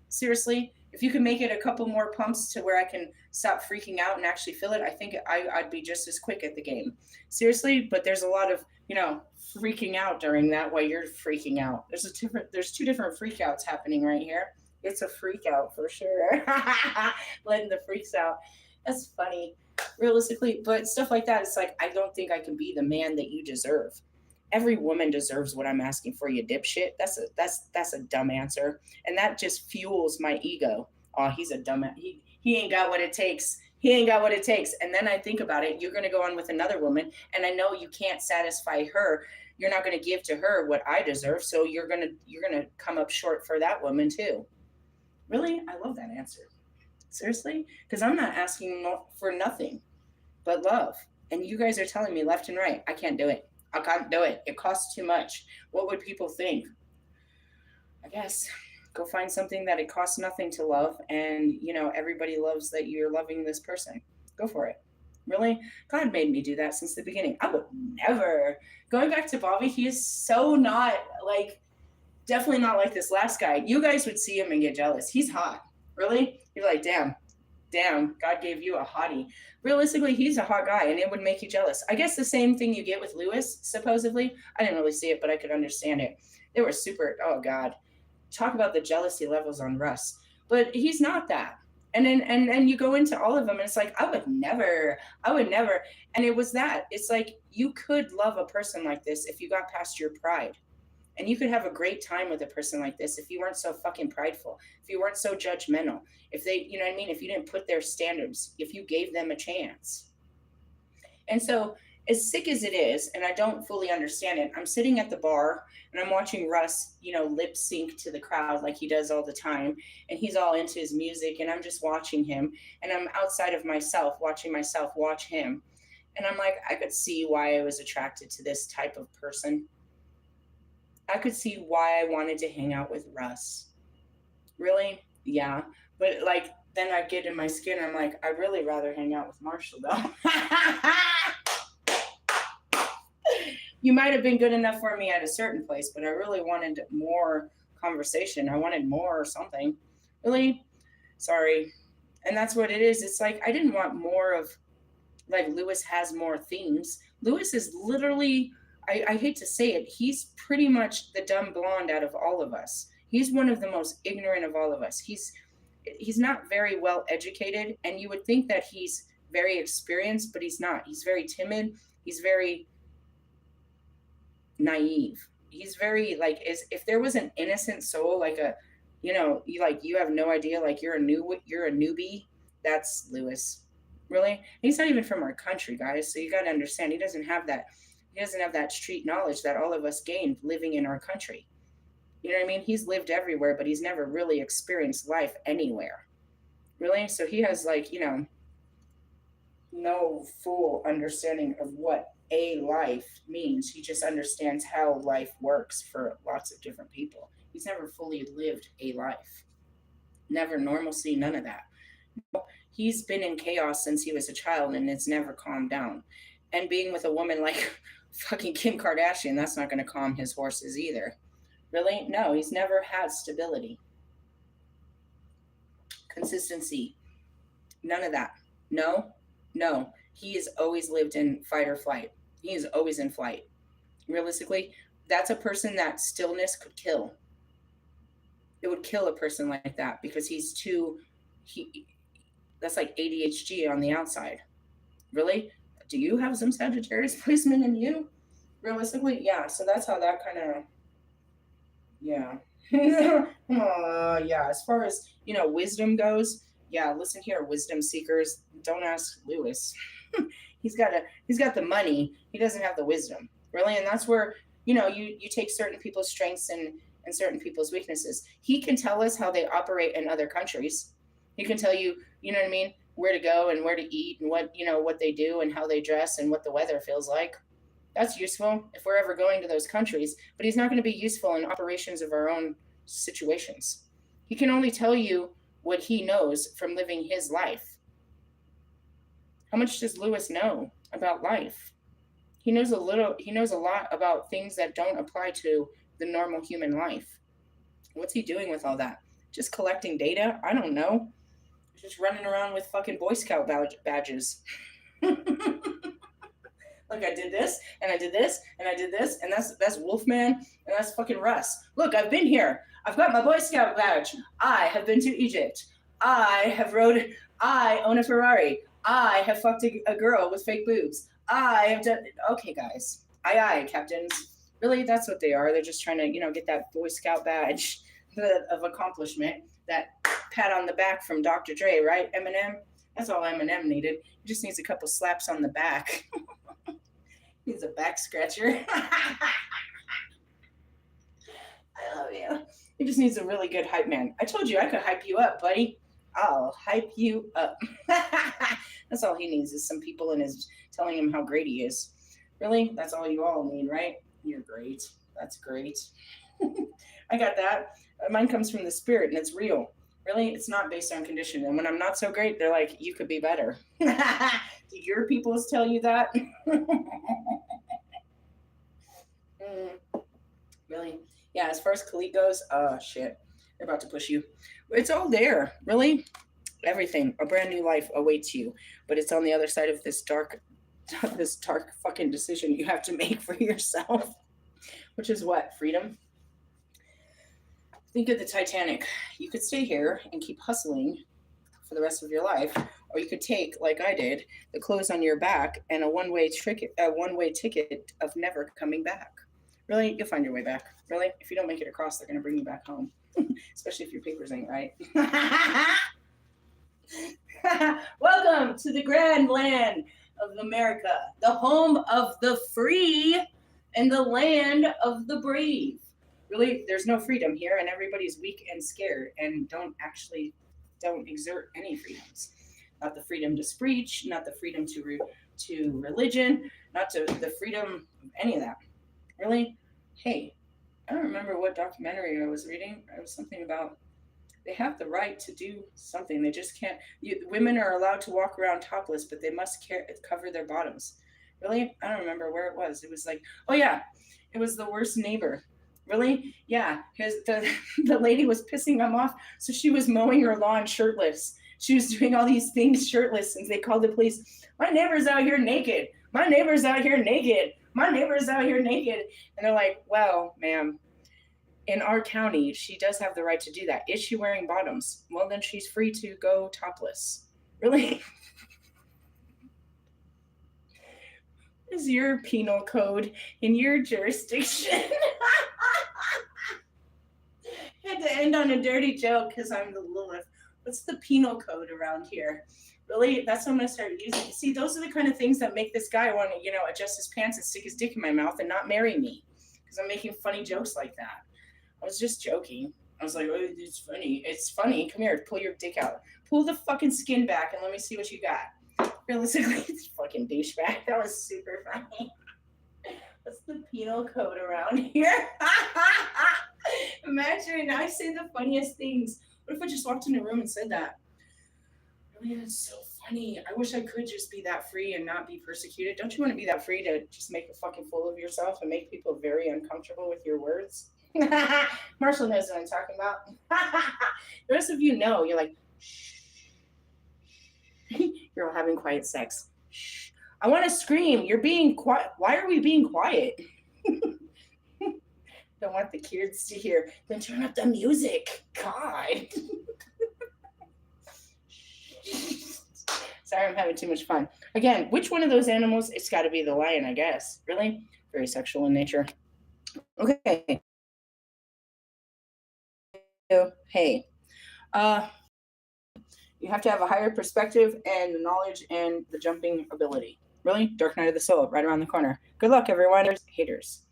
Seriously, if you can make it a couple more pumps to where I can stop freaking out and actually feel it, I think I'd be just as quick at the game. Seriously, but there's a lot of, freaking out during that while you're freaking out. There's two different freakouts happening right here. It's a freak out for sure. Letting the freaks out. That's funny. Realistically, but stuff like that, it's like, I don't think I can be the man that you deserve. Every woman deserves what I'm asking for, you dipshit. That's a dumb answer, and that just fuels my ego. Oh, he's a dumb. He ain't got what it takes. He ain't got what it takes. And then I think about it. You're gonna go on with another woman, and I know you can't satisfy her. You're not gonna give to her what I deserve, so you're gonna come up short for that woman too. Really, I love that answer. Seriously, because I'm not asking for nothing but love, and you guys are telling me left and right, I can't do it. I can't do it. It costs too much. What would people think? I guess go find something that it costs nothing to love, and everybody loves that you're loving this person. Go for it. Really? God made me do that since the beginning. I would never. Going back to Bobby, he is so not like, definitely not like this last guy. You guys would see him and get jealous. He's hot. Really? You're like, damn, God gave you a hottie. Realistically, he's a hot guy, and it would make you jealous. I guess the same thing you get with Lewis, supposedly. I didn't really see it, but I could understand it. They were super, oh God. Talk about the jealousy levels on Russ. But he's not that. And then you go into all of them, and it's like, I would never. And it was that. It's like, you could love a person like this if you got past your pride. And you could have a great time with a person like this if you weren't so fucking prideful, if you weren't so judgmental, if they, you know what I mean? If you didn't put their standards, if you gave them a chance. And so, as sick as it is, and I don't fully understand it, I'm sitting at the bar and I'm watching Russ, lip sync to the crowd like he does all the time. And he's all into his music, and I'm just watching him. And I'm outside of myself, watching myself watch him. And I'm like, I could see why I was attracted to this type of person. I could see why I wanted to hang out with Russ. Really? Yeah. But then I get in my skin. I'm like, I'd really rather hang out with Marshall though. You might have been good enough for me at a certain place, but I really wanted more conversation. I wanted more or something. Really? Sorry. And that's what it is. It's like, I didn't want more of, Lewis has more themes. Lewis is literally, I hate to say it, he's pretty much the dumb blonde out of all of us. He's one of the most ignorant of all of us. He's not very well educated, and you would think that he's very experienced, but he's not. He's very timid. He's very naive. He's very if there was an innocent soul, you have no idea, you're a newbie. That's Lewis. Really? He's not even from our country, guys. So you got to understand, he doesn't have that street knowledge that all of us gained living in our country. You know what I mean? He's lived everywhere, but he's never really experienced life anywhere. Really? So he has, like, no full understanding of what a life means. He just understands how life works for lots of different people. He's never fully lived a life. Never normalcy, none of that. He's been in chaos since he was a child and it's never calmed down. And being with a woman like fucking Kim Kardashian, that's not going to calm his horses either. Really? No, he's never had stability, consistency, none of that. No, no. He has always lived in fight or flight. He is always in flight. Realistically, that's a person that stillness could kill. It would kill a person like that because he that's like ADHD on the outside. Really? Do you have some Sagittarius placement in you? Realistically, yeah. So that's how that kind of, yeah. Yeah. As far as, wisdom goes, yeah, listen here, wisdom seekers, don't ask Lewis. He's got the money. He doesn't have the wisdom. Really. And that's where, you take certain people's strengths and certain people's weaknesses. He can tell us how they operate in other countries. He can tell you, you know what I mean, where to go and where to eat and what they do and how they dress and what the weather feels like. That's useful if we're ever going to those countries, but he's not going to be useful in operations of our own situations. He can only tell you what he knows from living his life. How much does Lewis know about life? He knows a lot about things that don't apply to the normal human life. What's he doing with all that? Just collecting data? I don't know. Just running around with fucking Boy Scout badges. Look, I did this, and I did this, and I did this, and that's Wolfman, and that's fucking Russ. Look, I've been here. I've got my Boy Scout badge. I have been to Egypt. I own a Ferrari. I have fucked a girl with fake boobs. I have done, okay, guys. Aye, captains. Really, that's what they are. They're just trying to, get that Boy Scout badge of accomplishment, that pat on the back from Dr. Dre, right, Eminem? That's all Eminem needed. He just needs a couple slaps on the back. He's a back scratcher. I love you. He just needs a really good hype man. I told you I could hype you up, buddy. I'll hype you up. That's all he needs is some people in his telling him how great he is. Really? That's all you all need, right? You're great. That's great. I got that. Mine comes from the spirit and it's real. Really? It's not based on condition. And when I'm not so great, they're like, you could be better. Do your peoples tell you that? Really? Yeah, as far as Calleach goes, oh shit. They're about to push you. It's all there. Really? Everything. A brand new life awaits you. But it's on the other side of this dark fucking decision you have to make for yourself. Which is what? Freedom? Think of the Titanic. You could stay here and keep hustling for the rest of your life, or you could take, like I did, the clothes on your back and a one-way ticket of never coming back. Really, you'll find your way back. Really, if you don't make it across, they're gonna bring you back home, especially if your papers ain't right. Welcome to the grand land of America, the home of the free and the land of the brave. Really, there's no freedom here, and everybody's weak and scared and don't exert any freedoms. Not the freedom to speech, not the freedom to religion, not to the freedom of any of that. Really? Hey, I don't remember what documentary I was reading. It was something about they have the right to do something. They just can't. Women are allowed to walk around topless, but they must cover their bottoms. Really? I don't remember where it was. It was like, oh yeah, it was The Worst Neighbor. Really? Yeah. The lady was pissing him off, so she was mowing her lawn shirtless. She was doing all these things shirtless, and they called the police. My neighbor's out here naked. My neighbor's out here naked. My neighbor's out here naked. And they're like, well, ma'am, in our county, she does have the right to do that. Is she wearing bottoms? Well, then she's free to go topless. Really? What is your penal code in your jurisdiction? Had to end on a dirty joke because I'm the Lilith. What's the penal code around here? Really? That's what I'm going to start using. See, those are the kind of things that make this guy want to, adjust his pants and stick his dick in my mouth and not marry me. Because I'm making funny jokes like that. I was just joking. I was like, oh, it's funny. It's funny. Come here. Pull your dick out. Pull the fucking skin back and let me see what you got. Realistically, it's fucking douchebag. That was super funny. What's the penal code around here? Imagine I say the funniest things. What if I just walked in a room and said that? Really, that's so funny. I wish I could just be that free and not be persecuted. Don't you want to be that free to just make a fucking fool of yourself and make people very uncomfortable with your words? Marshall knows what I'm talking about. The rest of you know. You're like, shh. You're all having quiet sex. Shh. I want to scream. You're being quiet. Why are we being quiet? Don't want the kids to hear. Then turn up the music. God. Sorry, I'm having too much fun. Again, which one of those animals? It's got to be the lion, I guess. Really? Very sexual in nature. Okay. Hey. You have to have a higher perspective and the knowledge and the jumping ability. Really? Dark Night of the Soul, right around the corner. Good luck, everyone. Haters.